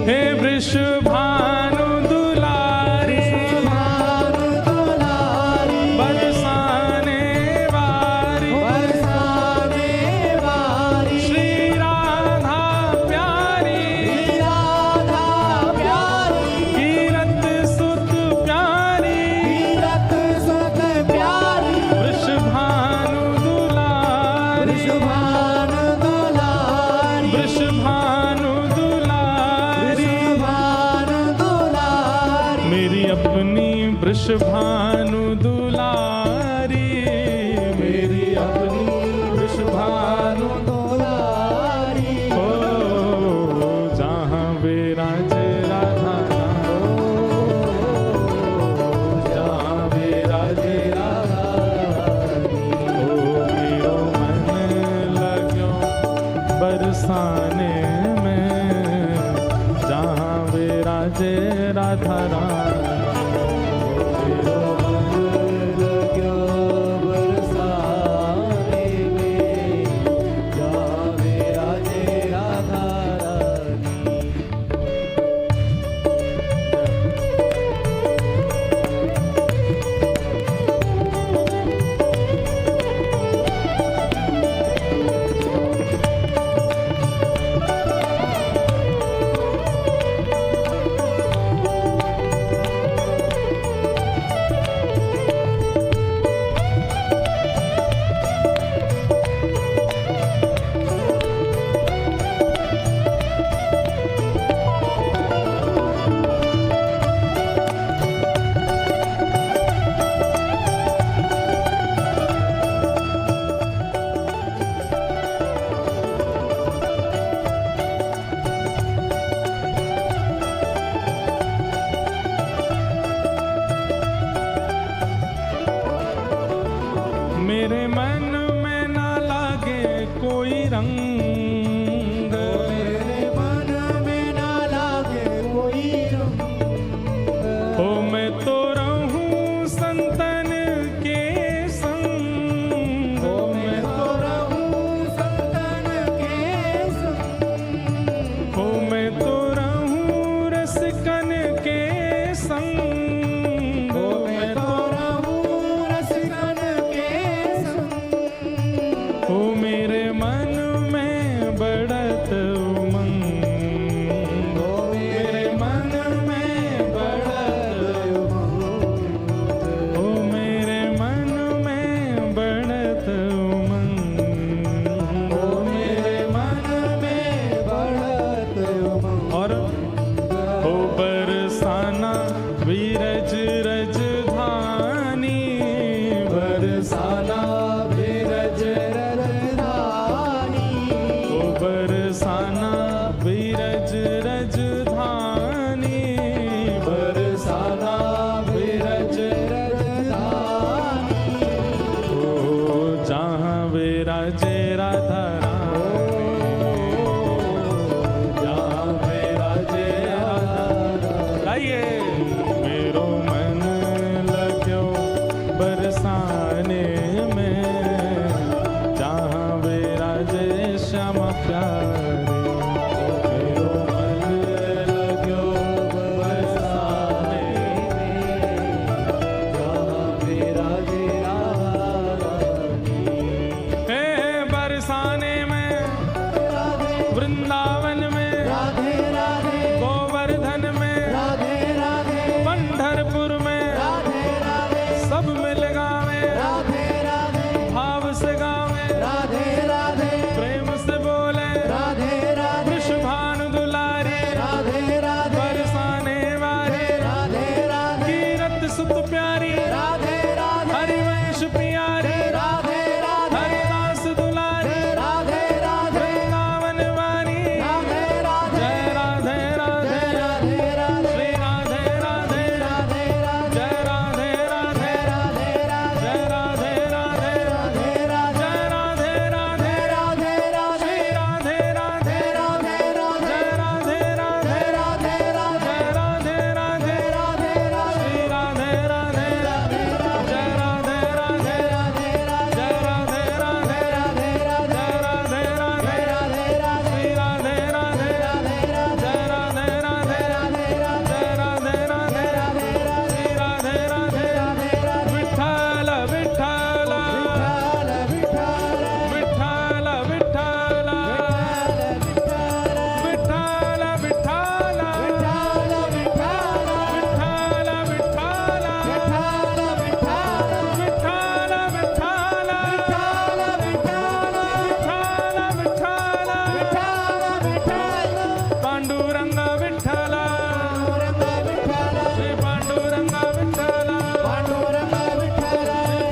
Speaker 1: हे वृषभानु दुलारी, बरसाने वारी,
Speaker 2: बरसाने वारी,
Speaker 1: श्री राधा प्यारी, कीरत सुत प्यारी,
Speaker 2: कीरत सुत प्यारी,
Speaker 1: वृषभानु दुलारी,
Speaker 2: वृषभानु दुलारी,
Speaker 1: वृषभानु दुलारी,
Speaker 2: वृषभानु दुलारी,
Speaker 1: मेरी अपनी वृषभानु दुलारी, मेरी अपनी वृषभानु
Speaker 2: दुलारी।
Speaker 1: ओ जहाँ विराज राधा, जहाँ विराज राधा, ओ मेरो मन लग्यो बरसाने में, जहाँ विराज राधा रानी।
Speaker 2: मेरो मन लग्यो बरसाने में, जहाँ विराजे राधा रानी।
Speaker 1: मेरे मन में ना लागे कोई रंग,
Speaker 2: मेरे मन में ना लागे कोई रंग,
Speaker 1: ओ रसिकन के संग
Speaker 2: मैं तो रहूं रसिकन के संग।
Speaker 1: ओ मेरे मन में बढ़त उमंग,
Speaker 2: ओ मेरे मन में बढ़त उमंग।
Speaker 1: ओ मेरे मन में बढ़त उमंग,
Speaker 2: ओ मेरे मन में बढ़त उमंग।
Speaker 1: और ओ बरसाना विरज रज धानी,
Speaker 2: बरसाना विरज रजधानी।
Speaker 1: ओ बरसाना विरज रज धानी,
Speaker 2: बरसाना विरज रजधानी।
Speaker 1: ओ जहाँ विराजे राधा रानी,
Speaker 2: जहाँ विराजे राधा रानी।
Speaker 1: लाइए मेरो मन लग्यो बरसाने में, जहाँ विराजे श्यामा प्यारे। मेरो मन
Speaker 2: लग्यो बरसाने में, जहाँ विराजे राधा रानी।
Speaker 1: हे बरसाने में,
Speaker 2: राधे
Speaker 1: वृंदावन में,
Speaker 2: राधे राधे
Speaker 1: गोवर्धन में,
Speaker 2: राधे राधे
Speaker 1: पंढरपुर में,
Speaker 2: राधे राधे
Speaker 1: सब मिल गावे,
Speaker 2: राधे राधे
Speaker 1: भाव से गावे,
Speaker 2: राधे राधे
Speaker 1: प्रेम से बोले,
Speaker 2: राधे राधे
Speaker 1: वृषभानु दुलारी,
Speaker 2: राधे राधे
Speaker 1: बरसाने वाली,
Speaker 2: राधे राधे
Speaker 1: कीरत सुत प्यारी,
Speaker 2: राधे राधे
Speaker 1: हरिवंश प्यारी,
Speaker 2: राधे राधे
Speaker 1: हरिदास दुलारी,
Speaker 2: राधे राधे
Speaker 1: वृंदावन वाली,
Speaker 2: राधे राधे
Speaker 1: जय राधे राधे,
Speaker 2: राधे राधे
Speaker 1: श्री राधे राधे,
Speaker 2: राधे राधे
Speaker 1: जय राधे राधे,
Speaker 2: राधे राधे
Speaker 1: जय राधे राधे,
Speaker 2: राधे राधे
Speaker 1: जय राधे राधे,
Speaker 2: राधे राधे
Speaker 1: श्री राधे राधे,
Speaker 2: राधे राधे
Speaker 1: जय राधे राधे,
Speaker 2: राधे राधे
Speaker 1: जय राधे राधे,
Speaker 2: राधे राधे
Speaker 1: श्री राधे राधे, जय राधे राधे, जय राधे राधे, जय राधे राधे, श्री राधे राधे, जय राधे राधे, जय राधे राधे, श्री राधे राधे, विठ्ठल विठ्ठल, विठ्ठल विठ्ठल, विठ्ठल विठ्ठल, विठ्ठल विठ्ठल, विठ्ठल विठ्ठल, विठ्ठल विठ्ठल, पांडुरंग विठ्ठल, श्री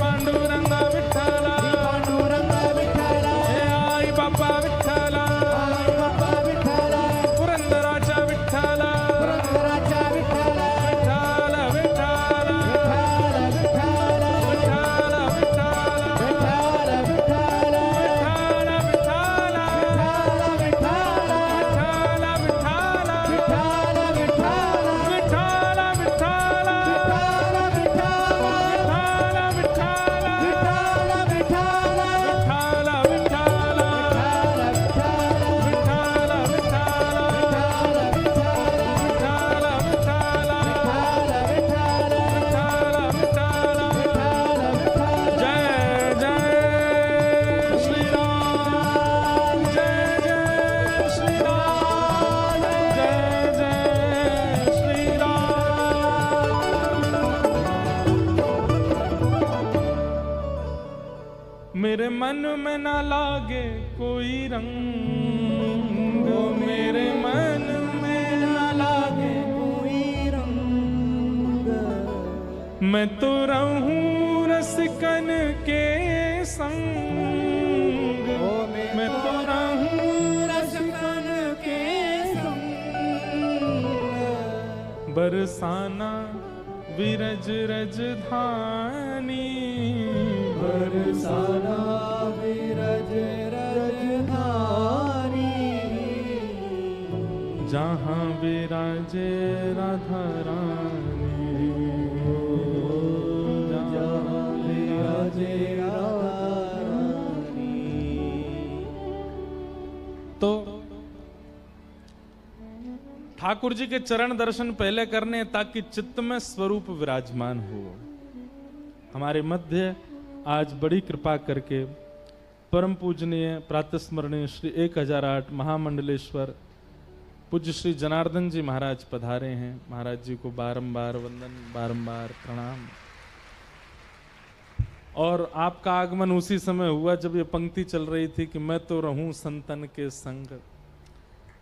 Speaker 1: पांडुरंग विठ्ठल, श्री पांडुरंग विठ्ठल, हे आई बाप्पा विठ्ठल, पुरंदराचा विठ्ठल, विठ्ठल विठ्ठल, विठ्ठल विठ्ठल, विठ्ठल विठ्ठल, विठ्ठल विठ्ठल, जय जय श्री राम, जय जय श्री राम, जय जय श्री राम। मेरे मन में ना लागे कोई रंग, मेरे मन में ना लागे
Speaker 2: कोई रंग।
Speaker 1: मैं तो रहूं रसिकन के संग, मैं तो रहूं
Speaker 2: रसिकन के संग।
Speaker 1: बरसाना विरज रज धानी,
Speaker 2: बरसाना विरज रजधानी।
Speaker 1: जहाँ विराजे राधा रानी,
Speaker 2: जहाँ विराजे राधा रानी।
Speaker 1: तो ठाकुर जी के चरण दर्शन पहले करने ताकि चित्त में स्वरूप विराजमान हो। हमारे मध्य आज बड़ी कृपा करके परम पूजनीय प्रातस्मरणीय श्री 1008 महामंडलेश्वर पूज्य श्री जनार्दन जी महाराज पधारे हैं। महाराज जी को बारंबार वंदन, बारंबार प्रणाम। और आपका आगमन उसी समय हुआ जब ये पंक्ति चल रही थी कि मैं तो रहूं संतन के संग।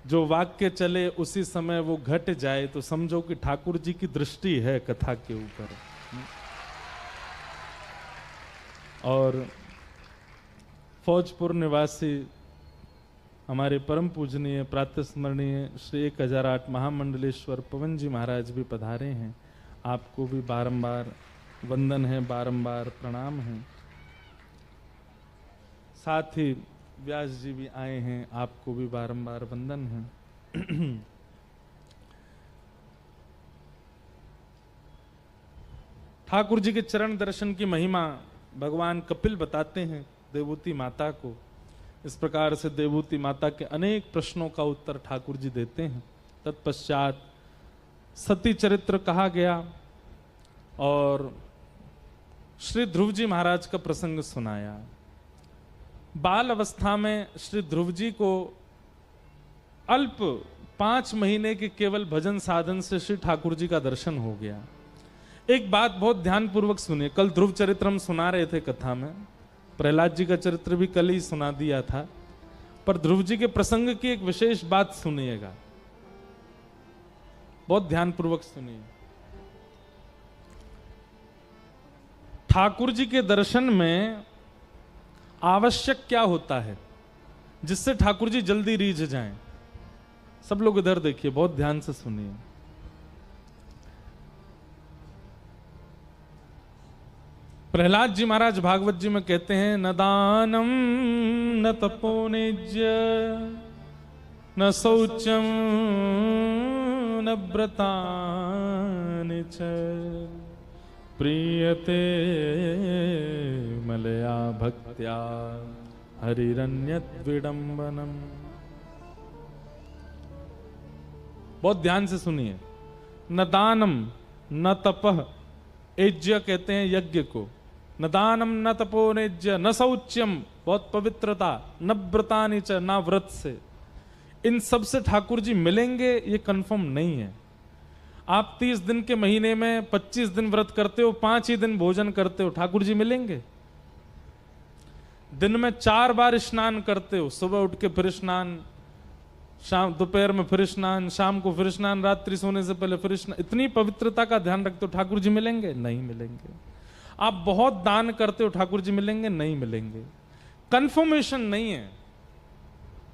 Speaker 1: जो वाक्य चले उसी समय वो घट जाए तो समझो कि ठाकुर जी की दृष्टि है कथा के ऊपर। और फौजपुर निवासी हमारे परम पूजनीय प्रातस्मरणीय श्री 1008 महामंडलेश्वर पवन जी महाराज भी पधारे हैं। आपको भी बारंबार वंदन है, बारंबार प्रणाम है। साथ ही व्यास जी भी आए हैं, आपको भी बारंबार वंदन है। ठाकुर जी के चरण दर्शन की महिमा भगवान कपिल बताते हैं देवूति माता को। इस प्रकार से देवूति माता के अनेक प्रश्नों का उत्तर ठाकुर जी देते हैं। तत्पश्चात सती चरित्र कहा गया और श्री ध्रुव जी महाराज का प्रसंग सुनाया। बाल अवस्था में श्री ध्रुव जी को अल्प 5 महीने के केवल भजन साधन से श्री ठाकुर जी का दर्शन हो गया। एक बात बहुत ध्यान पूर्वक सुनिए। कल ध्रुव चरित्र हम सुना रहे थे कथा में, प्रहलाद जी का चरित्र भी कल ही सुना दिया था, पर ध्रुव जी के प्रसंग की एक विशेष बात सुनिएगा, बहुत ध्यान पूर्वक सुनिए। ठाकुर जी के दर्शन में आवश्यक क्या होता है जिससे ठाकुर जी जल्दी रीझ जाएं? सब लोग इधर देखिए, बहुत ध्यान से सुनिए। प्रहलाद जी महाराज भागवत जी में कहते हैं, न दानम न तपोनिज्य न शौचम न व्रतानि च प्रीयते मलया भक्त्या हरिरन्यत विडंबनम। बहुत ध्यान से सुनिए। न दानम न तपः, एज्य कहते हैं यज्ञ को, न दानम न तपोनेज्य न शौच्यम, बहुत पवित्रता, न व्रतानि च, ना व्रत से। इन सब से ठाकुर जी मिलेंगे ये कंफर्म नहीं है। आप 30 दिन के महीने में 25 दिन व्रत करते हो, 5 ही दिन भोजन करते हो, ठाकुर जी मिलेंगे? दिन में 4 बार स्नान करते हो, सुबह उठ के फिर स्नान, शाम दोपहर में फिर स्नान, शाम को फिर स्नान, रात्रि सोने से पहले फिर स्नान, इतनी पवित्रता का ध्यान रखते हो, ठाकुर जी मिलेंगे? नहीं मिलेंगे। आप बहुत दान करते हो, ठाकुर जी मिलेंगे? नहीं मिलेंगे। कंफर्मेशन नहीं है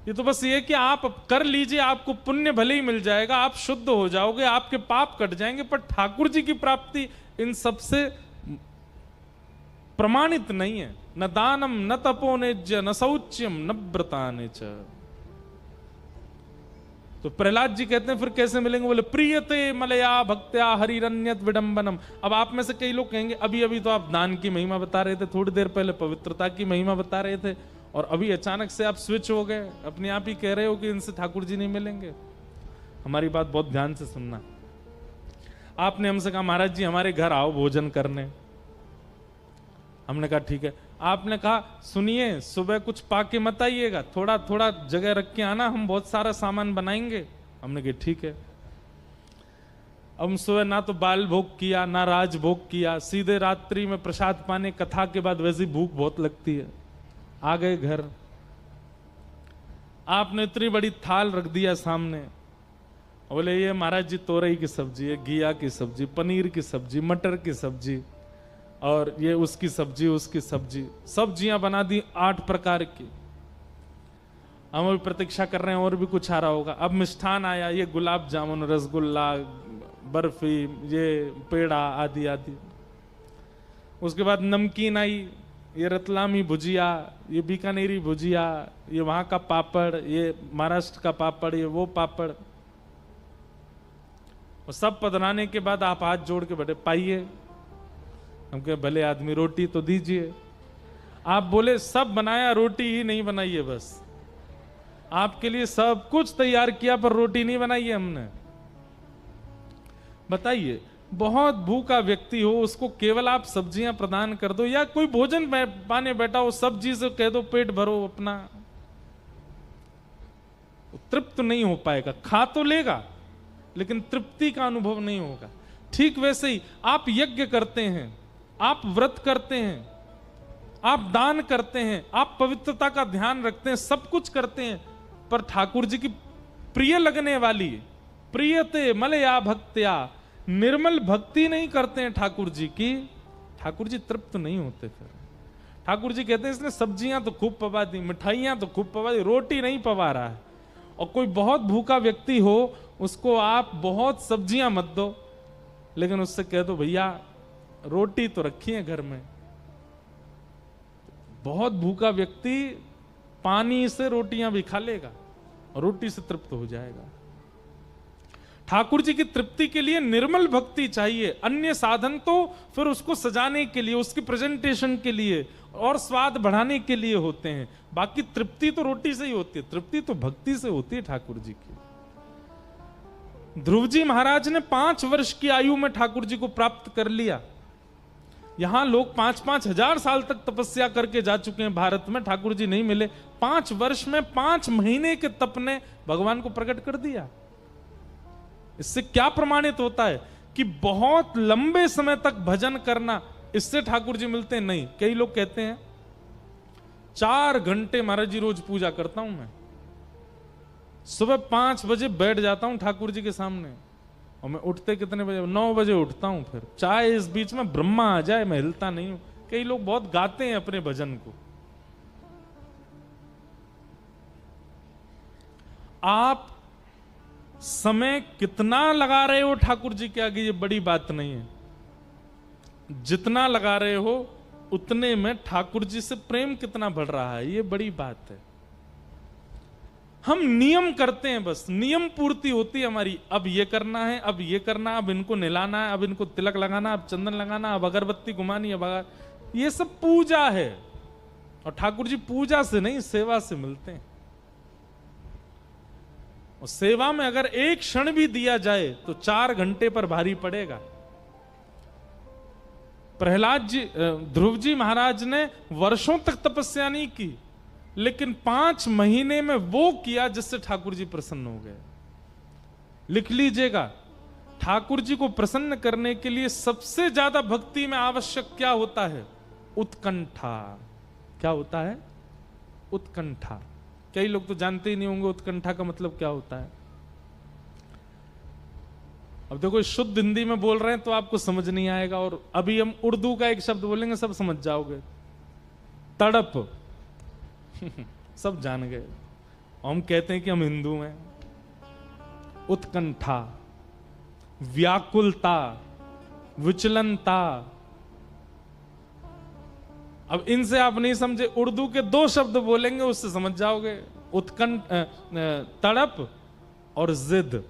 Speaker 1: ये, तो बस ये कि आप कर लीजिए, आपको पुण्य भले ही मिल जाएगा, आप शुद्ध हो जाओगे, आपके पाप कट जाएंगे, पर ठाकुर जी की प्राप्ति इन सबसे प्रमाणित नहीं है। न दानम न तपोनेज्य न शौच्यम न व्रतानि च। तो प्रहलाद जी कहते हैं फिर कैसे मिलेंगे? बोले प्रियते मलया भक्त्या हरिरन्यत विडंबनम। अब आप में से कई लोग कहेंगे अभी अभी तो आप दान की महिमा बता रहे थे, थोड़ी देर पहले पवित्रता की महिमा बता रहे थे, और अभी अचानक से आप स्विच हो गए, अपने आप ही कह रहे हो कि इनसे ठाकुर जी नहीं मिलेंगे। हमारी बात बहुत ध्यान से सुनना। आपने हमसे कहा महाराज जी हमारे घर आओ भोजन करने, हमने कहा ठीक है। आपने कहा सुनिए सुबह कुछ पाके मत आइएगा, थोड़ा थोड़ा जगह रख के आना, हम बहुत सारा सामान बनाएंगे। हमने कहा ठीक है। अब हम सुबह ना तो बाल भोग किया ना राज भोग किया, सीधे रात्रि में प्रसाद पाने, कथा के बाद वैसी भूख बहुत लगती है, आ गए घर। आपने इतनी बड़ी थाल रख दिया सामने, बोले ये महाराज जी तोरई की सब्जी है, घिया की सब्जी, पनीर की सब्जी, मटर की सब्जी, और ये उसकी सब्जी उसकी सब्जी, सब्जियां बना दी 8 प्रकार की। हम अभी प्रतीक्षा कर रहे हैं और भी कुछ आ रहा होगा। अब मिष्ठान आया, ये गुलाब जामुन, रसगुल्ला, बर्फी, ये पेड़ा आदि आदि। उसके बाद नमकीन आई, ये रतलामी भुजिया, ये बीकानेरी भुजिया, ये वहां का पापड़, ये महाराष्ट्र का पापड़, ये वो पापड़। और सब पधराने के बाद आप हाथ जोड़ के बैठे, पाइए। हम कहे भले आदमी रोटी तो दीजिए। आप बोले सब बनाया, रोटी ही नहीं बनाई है, बस आपके लिए सब कुछ तैयार किया पर रोटी नहीं बनाई है हमने। बताइए, बहुत भूखा व्यक्ति हो, उसको केवल आप सब्जियां प्रदान कर दो, या कोई भोजन पाने बैठा हो, सब्जी से कह दो पेट भरो अपना, तृप्त नहीं हो पाएगा। खा तो लेगा लेकिन तृप्ति का अनुभव नहीं होगा। ठीक वैसे ही आप यज्ञ करते हैं, आप व्रत करते हैं, आप दान करते हैं, आप पवित्रता का ध्यान रखते हैं, सब कुछ करते हैं, पर ठाकुर जी की प्रिय लगने वाली प्रियते मलया भक्त्या निर्मल भक्ति नहीं करते हैं ठाकुर जी की, ठाकुर जी तृप्त नहीं होते। फिर ठाकुर जी कहते हैं इसने सब्जियां तो खूब पवा दी, मिठाइयां तो खूब पवा दी, रोटी नहीं पवा रहा है। और कोई बहुत भूखा व्यक्ति हो, उसको आप बहुत सब्जियां मत दो, लेकिन उससे कह दो भैया रोटी तो रखी है घर में। बहुत भूखा व्यक्ति पानी से रोटियां भी खा लेगा और रोटी से तृप्त हो जाएगा। ठाकुर जी की तृप्ति के लिए निर्मल भक्ति चाहिए। अन्य साधन तो फिर उसको सजाने के लिए, उसकी प्रेजेंटेशन के लिए और स्वाद बढ़ाने के लिए होते हैं। बाकी तृप्ति तो रोटी से ही होती है, तृप्ति तो भक्ति से होती है ठाकुर जी की। ध्रुव जी महाराज ने 5 वर्ष की आयु में ठाकुर जी को प्राप्त कर लिया। यहां लोग 5-5 हजार साल तक तपस्या करके जा चुके हैं, भारत में ठाकुर जी नहीं मिले। 5 वर्ष में 5 महीने के तप ने भगवान को प्रकट कर दिया। इससे क्या प्रमाणित होता है कि बहुत लंबे समय तक भजन करना, इससे ठाकुर जी मिलते हैं? नहीं। कई लोग कहते हैं 4 घंटे महाराज जी रोज पूजा करता हूं मैं, सुबह 5 बजे बैठ जाता हूं ठाकुर जी के सामने, और मैं उठते कितने बजे? 9 बजे उठता हूं। फिर चाहे इस बीच में ब्रह्मा आ जाए मैं हिलता नहीं हूं। कई लोग बहुत गाते हैं अपने भजन को। आप समय कितना लगा रहे हो ठाकुर जी के आगे, ये बड़ी बात नहीं है। जितना लगा रहे हो उतने में ठाकुर जी से प्रेम कितना बढ़ रहा है, ये बड़ी बात है। हम नियम करते हैं, बस नियम पूर्ति होती है हमारी। अब ये करना है, अब ये करना है, अब इनको नहलाना है, अब इनको तिलक लगाना, अब चंदन लगाना, अब अगरबत्ती घुमानी, अब ये सब पूजा है। और ठाकुर जी पूजा से नहीं, सेवा से मिलते हैं। और सेवा में अगर एक क्षण भी दिया जाए तो 4 घंटे पर भारी पड़ेगा। प्रहलाद जी, ध्रुव जी महाराज ने वर्षों तक तपस्या नहीं की, लेकिन 5 महीने में वो किया जिससे ठाकुर जी प्रसन्न हो गए। लिख लीजिएगा, ठाकुर जी को प्रसन्न करने के लिए सबसे ज्यादा भक्ति में आवश्यक क्या होता है? उत्कंठा। क्या होता है? उत्कंठा। कई लोग तो जानते ही नहीं होंगे उत्कंठा का मतलब क्या होता है। अब देखो, शुद्ध हिंदी में बोल रहे हैं तो आपको समझ नहीं आएगा, और अभी हम उर्दू का एक शब्द बोलेंगे सब समझ जाओगे। तड़प सब जान गए। हम कहते हैं कि हम हिंदू हैं। उत्कंठा, व्याकुलता, विचलनता। अब इनसे आप नहीं समझे, उर्दू के 2 शब्द बोलेंगे उससे समझ जाओगे। उत्कंठ, तड़प और जिद,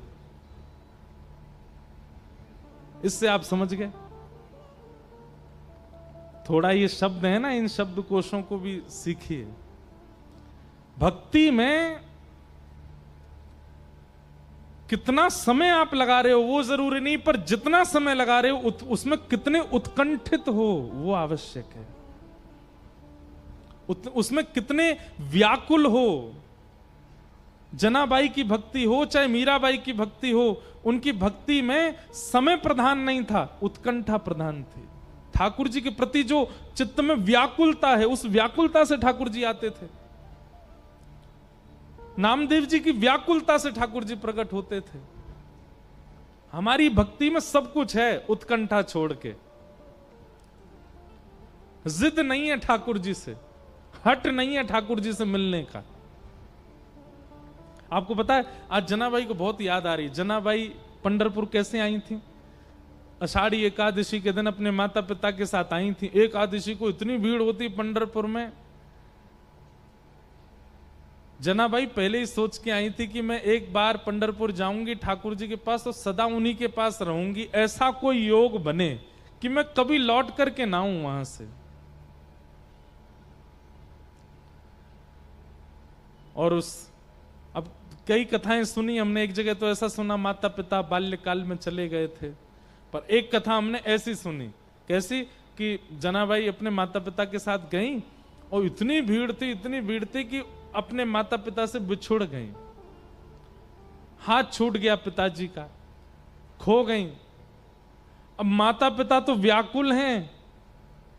Speaker 1: इससे आप समझ गए। थोड़ा ये शब्द है ना, इन शब्दकोशों को भी सीखिए। भक्ति में कितना समय आप लगा रहे हो वो जरूरी नहीं, पर जितना समय लगा रहे हो उसमें कितने उत्कंठित हो वो आवश्यक है। उसमें कितने व्याकुल हो। जनाबाई की भक्ति हो चाहे मीराबाई की भक्ति हो, उनकी भक्ति में समय प्रधान नहीं था, उत्कंठा प्रधान थी। ठाकुर जी के प्रति जो चित्त में व्याकुलता है, उस व्याकुलता से ठाकुर जी आते थे। नामदेव जी की व्याकुलता से ठाकुर जी प्रकट होते थे। हमारी भक्ति में सब कुछ है, उत्कंठा छोड़ के। जिद नहीं है ठाकुर जी से, हट नहीं है ठाकुर जी से मिलने का। आपको पता है, आज जनाबाई को बहुत याद आ रही। जनाबाई पंढरपुर कैसे आई थी? आषाढ़ी एकादशी के दिन अपने माता पिता के साथ आई थी। एकादशी को इतनी भीड़ होती पंढरपुर में। जनाबाई पहले ही सोच के आई थी कि मैं एक बार पंढरपुर जाऊंगी ठाकुर जी के पास और सदा उन्हीं के पास रहूंगी। ऐसा कोई योग बने कि मैं कभी लौट करके ना आऊं वहां से। और अब कई कथाएं सुनी हमने। एक जगह तो ऐसा सुना, माता पिता बाल्यकाल में चले गए थे, पर एक कथा हमने ऐसी सुनी, कैसी कि जनाबाई अपने माता पिता के साथ गई और इतनी भीड़ थी कि अपने माता पिता से बिछुड़ गई, हाथ छूट गया पिताजी का, खो गई। अब माता पिता तो व्याकुल हैं,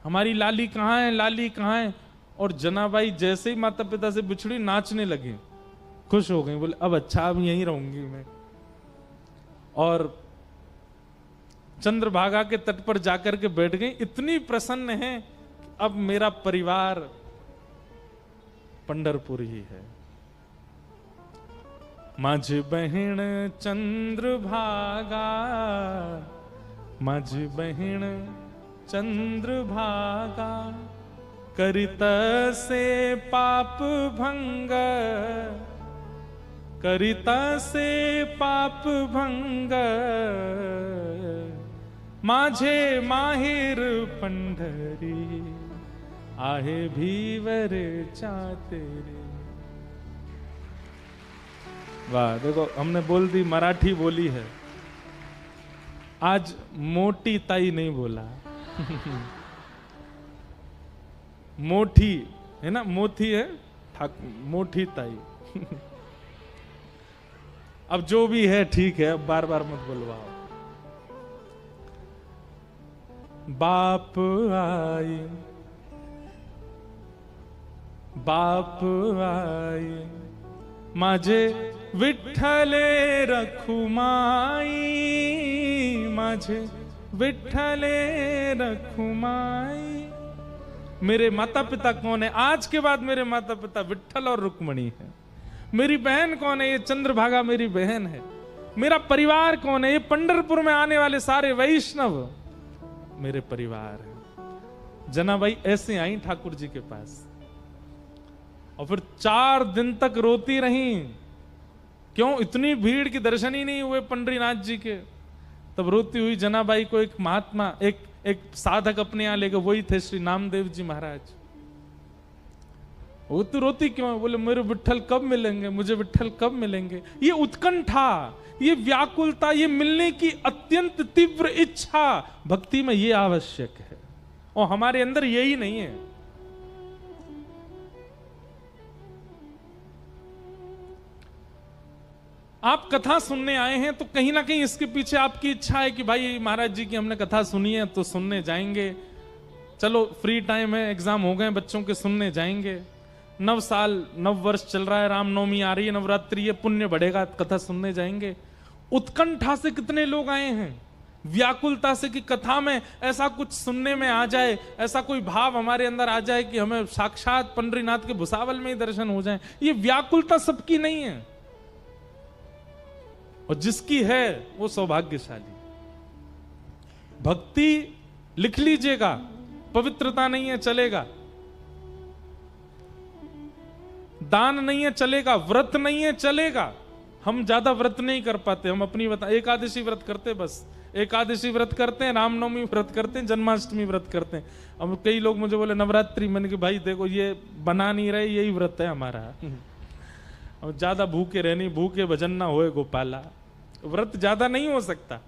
Speaker 1: हमारी लाली कहाँ है, लाली कहाँ है। और जनाबाई जैसे ही माता पिता से बिछड़ी नाचने लगी, खुश हो गई, बोले अब अच्छा, अब यहीं रहूंगी मैं। और चंद्रभागा के तट पर जाकर के बैठ गई, इतनी प्रसन्न है कि अब मेरा परिवार पंढरपुर ही है। माझी बहिण चंद्रभागा, माझी बहिण चंद्रभागा, करित से पाप भंग, करित से पाप भंग, माझे माहिर पंढरी, आहे भीवर चातेरे। वाह, देखो हमने बोल दी, मराठी बोली है, आज मोटी ताई नहीं बोला। मोठी है ना, मोती है मोठी ताई। अब जो भी है ठीक है, अब बार बार मत बुलवाओ। बाप आई, बाप आई, माझे विठ्ठले रखुमाई, माझे विठ्ठले रखुमाई। मेरे माता पिता कौन है? आज के बाद मेरे माता पिता विठ्ठल और रुक्मणी है। मेरी बहन कौन है? ये चंद्रभागा मेरी बहन है। मेरा परिवार कौन है? ये पंढरपुर में आने वाले सारे वैष्णव मेरे परिवार है। जनाबाई ऐसे आई ठाकुर जी के पास और फिर 4 दिन तक रोती रही। क्यों? इतनी भीड़ की दर्शन ही नहीं हुए पंडरीनाथ जी के। तब रोती हुई जनाबाई को एक महात्मा, एक साधक अपने यहां ले गए, वही थे श्री नामदेव जी महाराज। वो तो रोती क्यों है? बोले मेरे विठ्ठल कब मिलेंगे, मुझे विठ्ठल कब मिलेंगे। ये उत्कंठा, ये व्याकुलता, ये मिलने की अत्यंत तीव्र इच्छा भक्ति में ये आवश्यक है, और हमारे अंदर यही नहीं है। आप कथा सुनने आए हैं तो कहीं ना कहीं इसके पीछे आपकी इच्छा है कि भाई महाराज जी की हमने कथा सुनी है तो सुनने जाएंगे, चलो फ्री टाइम है, एग्जाम हो गए बच्चों के, सुनने जाएंगे। नव साल, नव वर्ष चल रहा है, रामनवमी आ रही है, नवरात्रि है, पुण्य बढ़ेगा, कथा सुनने जाएंगे। उत्कंठा से कितने लोग आए हैं, व्याकुलता से कि कथा में ऐसा कुछ सुनने में आ जाए, ऐसा कोई भाव हमारे अंदर आ जाए कि हमें साक्षात पंडरीनाथ के भुसावल में ही दर्शन हो जाए। ये व्याकुलता सबकी नहीं है, और जिसकी है वो सौभाग्यशाली। भक्ति लिख लीजिएगा, पवित्रता नहीं है चलेगा, दान नहीं है चलेगा, व्रत नहीं है चलेगा। हम ज्यादा व्रत नहीं कर पाते, हम अपनी एकादशी व्रत करते, बस एकादशी व्रत करते हैं, रामनवमी व्रत करते हैं, जन्माष्टमी व्रत करते हैं। अब कई लोग मुझे बोले नवरात्रि, मैंने कहा भाई देखो ये बना नहीं रहे, यही व्रत है हमारा। और ज्यादा भूखे रहनी, भूखे भजन ना होए गोपाला, व्रत ज्यादा नहीं हो सकता।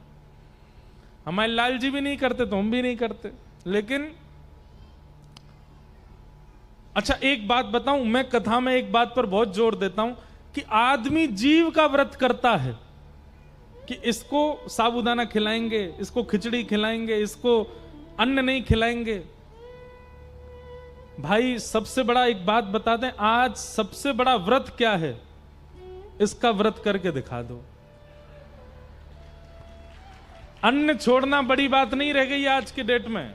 Speaker 1: हमारे लाल जी भी नहीं करते तो हम भी नहीं करते। लेकिन अच्छा एक बात बताऊं, मैं कथा में एक बात पर बहुत जोर देता हूं कि आदमी जीव का व्रत करता है कि इसको साबूदाना खिलाएंगे, इसको खिचड़ी खिलाएंगे, इसको अन्न नहीं खिलाएंगे। भाई सबसे बड़ा एक बात बता दें, आज सबसे बड़ा व्रत क्या है, इसका व्रत करके दिखा दो। अन्न छोड़ना बड़ी बात नहीं रह गई आज के डेट में।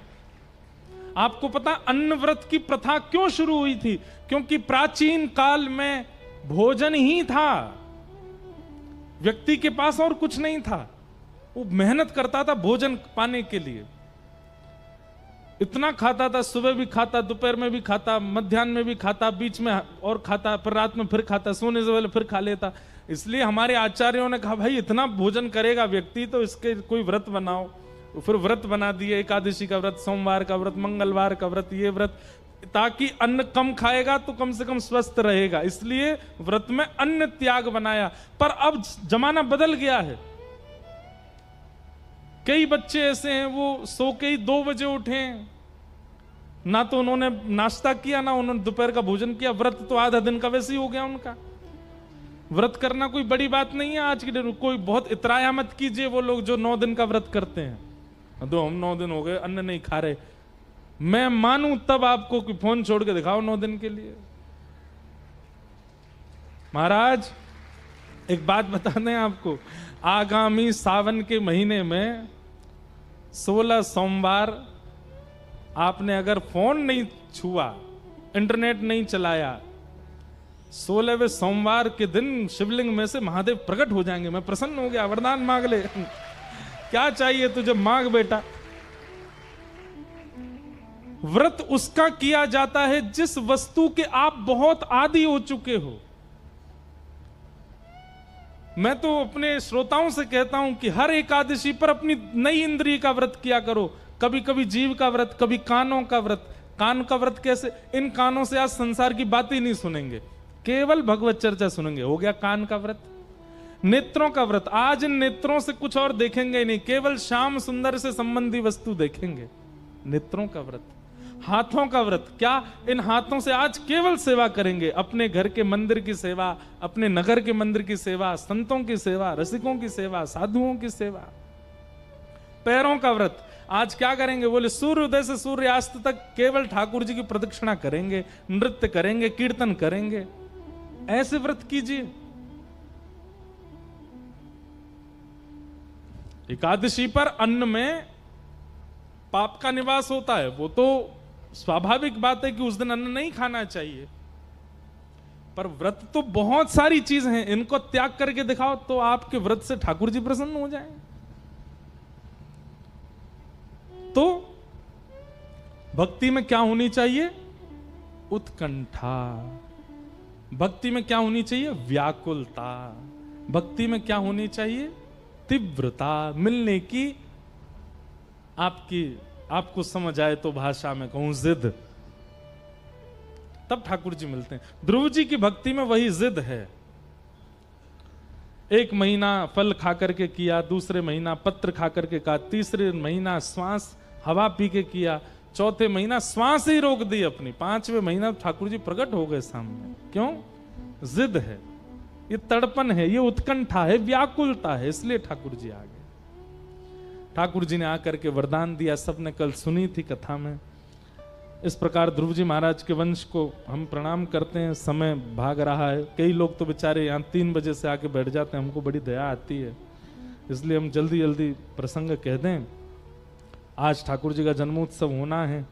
Speaker 1: आपको पता अन्न व्रत की प्रथा क्यों शुरू हुई थी? क्योंकि प्राचीन काल में भोजन ही था, व्यक्ति के पास और कुछ नहीं था। वो मेहनत करता था भोजन पाने के लिए, इतना खाता था, सुबह भी खाता, दोपहर में भी खाता, मध्याह्न में भी खाता, बीच में और खाता, फिर रात में फिर खाता, सोने से पहले फिर खा लेता। इसलिए हमारे आचार्यों ने कहा भाई इतना भोजन करेगा व्यक्ति तो इसके कोई व्रत बनाओ। फिर व्रत बना दिए, एकादशी का व्रत, सोमवार का व्रत, मंगलवार का व्रत, ये व्रत, ताकि अन्न कम खाएगा तो कम से कम स्वस्थ रहेगा। इसलिए व्रत में अन्न त्याग बनाया। पर अब जमाना बदल गया है। कई बच्चे ऐसे हैं वो सो के ही 2 बजे उठे, ना तो उन्होंने नाश्ता किया ना उन्होंने दोपहर का भोजन किया। व्रत तो आधा दिन का वैसे ही हो गया उनका। व्रत करना कोई बड़ी बात नहीं है आज के दिन। कोई बहुत इतराया मत कीजिए वो लोग जो 9 दिन का व्रत करते हैं। तो हम 9 दिन हो गए अन्न नहीं खा रहे, मैं मानूं तब आपको कि फोन छोड़ के दिखाओ 9 दिन के लिए। महाराज एक बात बता दें आपको, आगामी सावन के महीने में 16 सोमवार आपने अगर फोन नहीं छुआ, इंटरनेट नहीं चलाया, 16वें सोमवार के दिन शिवलिंग में से महादेव प्रकट हो जाएंगे। मैं प्रसन्न हो गया, वरदान मांग ले क्या चाहिए तुझे, मांग बेटा। व्रत उसका किया जाता है जिस वस्तु के आप बहुत आदी हो चुके हो। मैं तो अपने श्रोताओं से कहता हूं कि हर एकादशी पर अपनी नई इंद्रिय का व्रत किया करो। कभी कभी जीव का व्रत, कभी कानों का व्रत। कान का व्रत कैसे? इन कानों से आज संसार की बातें नहीं सुनेंगे, केवल भगवत चर्चा सुनेंगे, हो गया कान का व्रत। नेत्रों का व्रत, आज इन नेत्रों से कुछ और देखेंगे ही नहीं, केवल श्याम सुंदर से संबंधी वस्तु देखेंगे, नेत्रों का व्रत। हाथों का व्रत, क्या इन हाथों से आज केवल सेवा करेंगे, अपने घर के मंदिर की सेवा, अपने नगर के मंदिर की सेवा, संतों की सेवा, रसिकों की सेवा, साधुओं की सेवा। पैरों का व्रत, आज क्या करेंगे? बोले सूर्योदय से सूर्यास्त तक केवल ठाकुर जी की प्रदक्षिणा करेंगे, नृत्य करेंगे, कीर्तन करेंगे। ऐसे व्रत कीजिए। एकादशी पर अन्न में पाप का निवास होता है, वो तो स्वाभाविक बात है कि उस दिन अन्न नहीं खाना चाहिए, पर व्रत तो बहुत सारी चीज हैं, इनको त्याग करके दिखाओ तो आपके व्रत से ठाकुर जी प्रसन्न हो जाएं। तो भक्ति में क्या होनी चाहिए? उत्कंठा। भक्ति में क्या होनी चाहिए? व्याकुलता। भक्ति में क्या होनी चाहिए? तीव्रता। मिलने की, आपको समझ आए तो भाषा में कहूं जिद, तब ठाकुर जी मिलते हैं। ध्रुव जी की भक्ति में वही जिद है। 1 महीना फल खा करके किया, दूसरे महीना पत्र खा करके किया, तीसरे महीना श्वास हवा पी के किया, चौथे महीना श्वास ही रोक दी अपनी, 5वें महीना ठाकुर जी प्रकट हो गए सामने। क्यों? जिद है, ये तड़पन है, ये उत्कंठा है, व्याकुलता है, इसलिए ठाकुर जी आ गए। ठाकुर जी ने आकर के वरदान दिया, सबने कल सुनी थी कथा में। इस प्रकार ध्रुव जी महाराज के वंश को हम प्रणाम करते हैं। समय भाग रहा है, कई लोग तो बेचारे यहाँ 3 बजे से आके बैठ जाते हैं, हमको बड़ी दया आती है, इसलिए हम जल्दी जल्दी प्रसंग कह दें। आज ठाकुर जी का जन्मोत्सव होना है।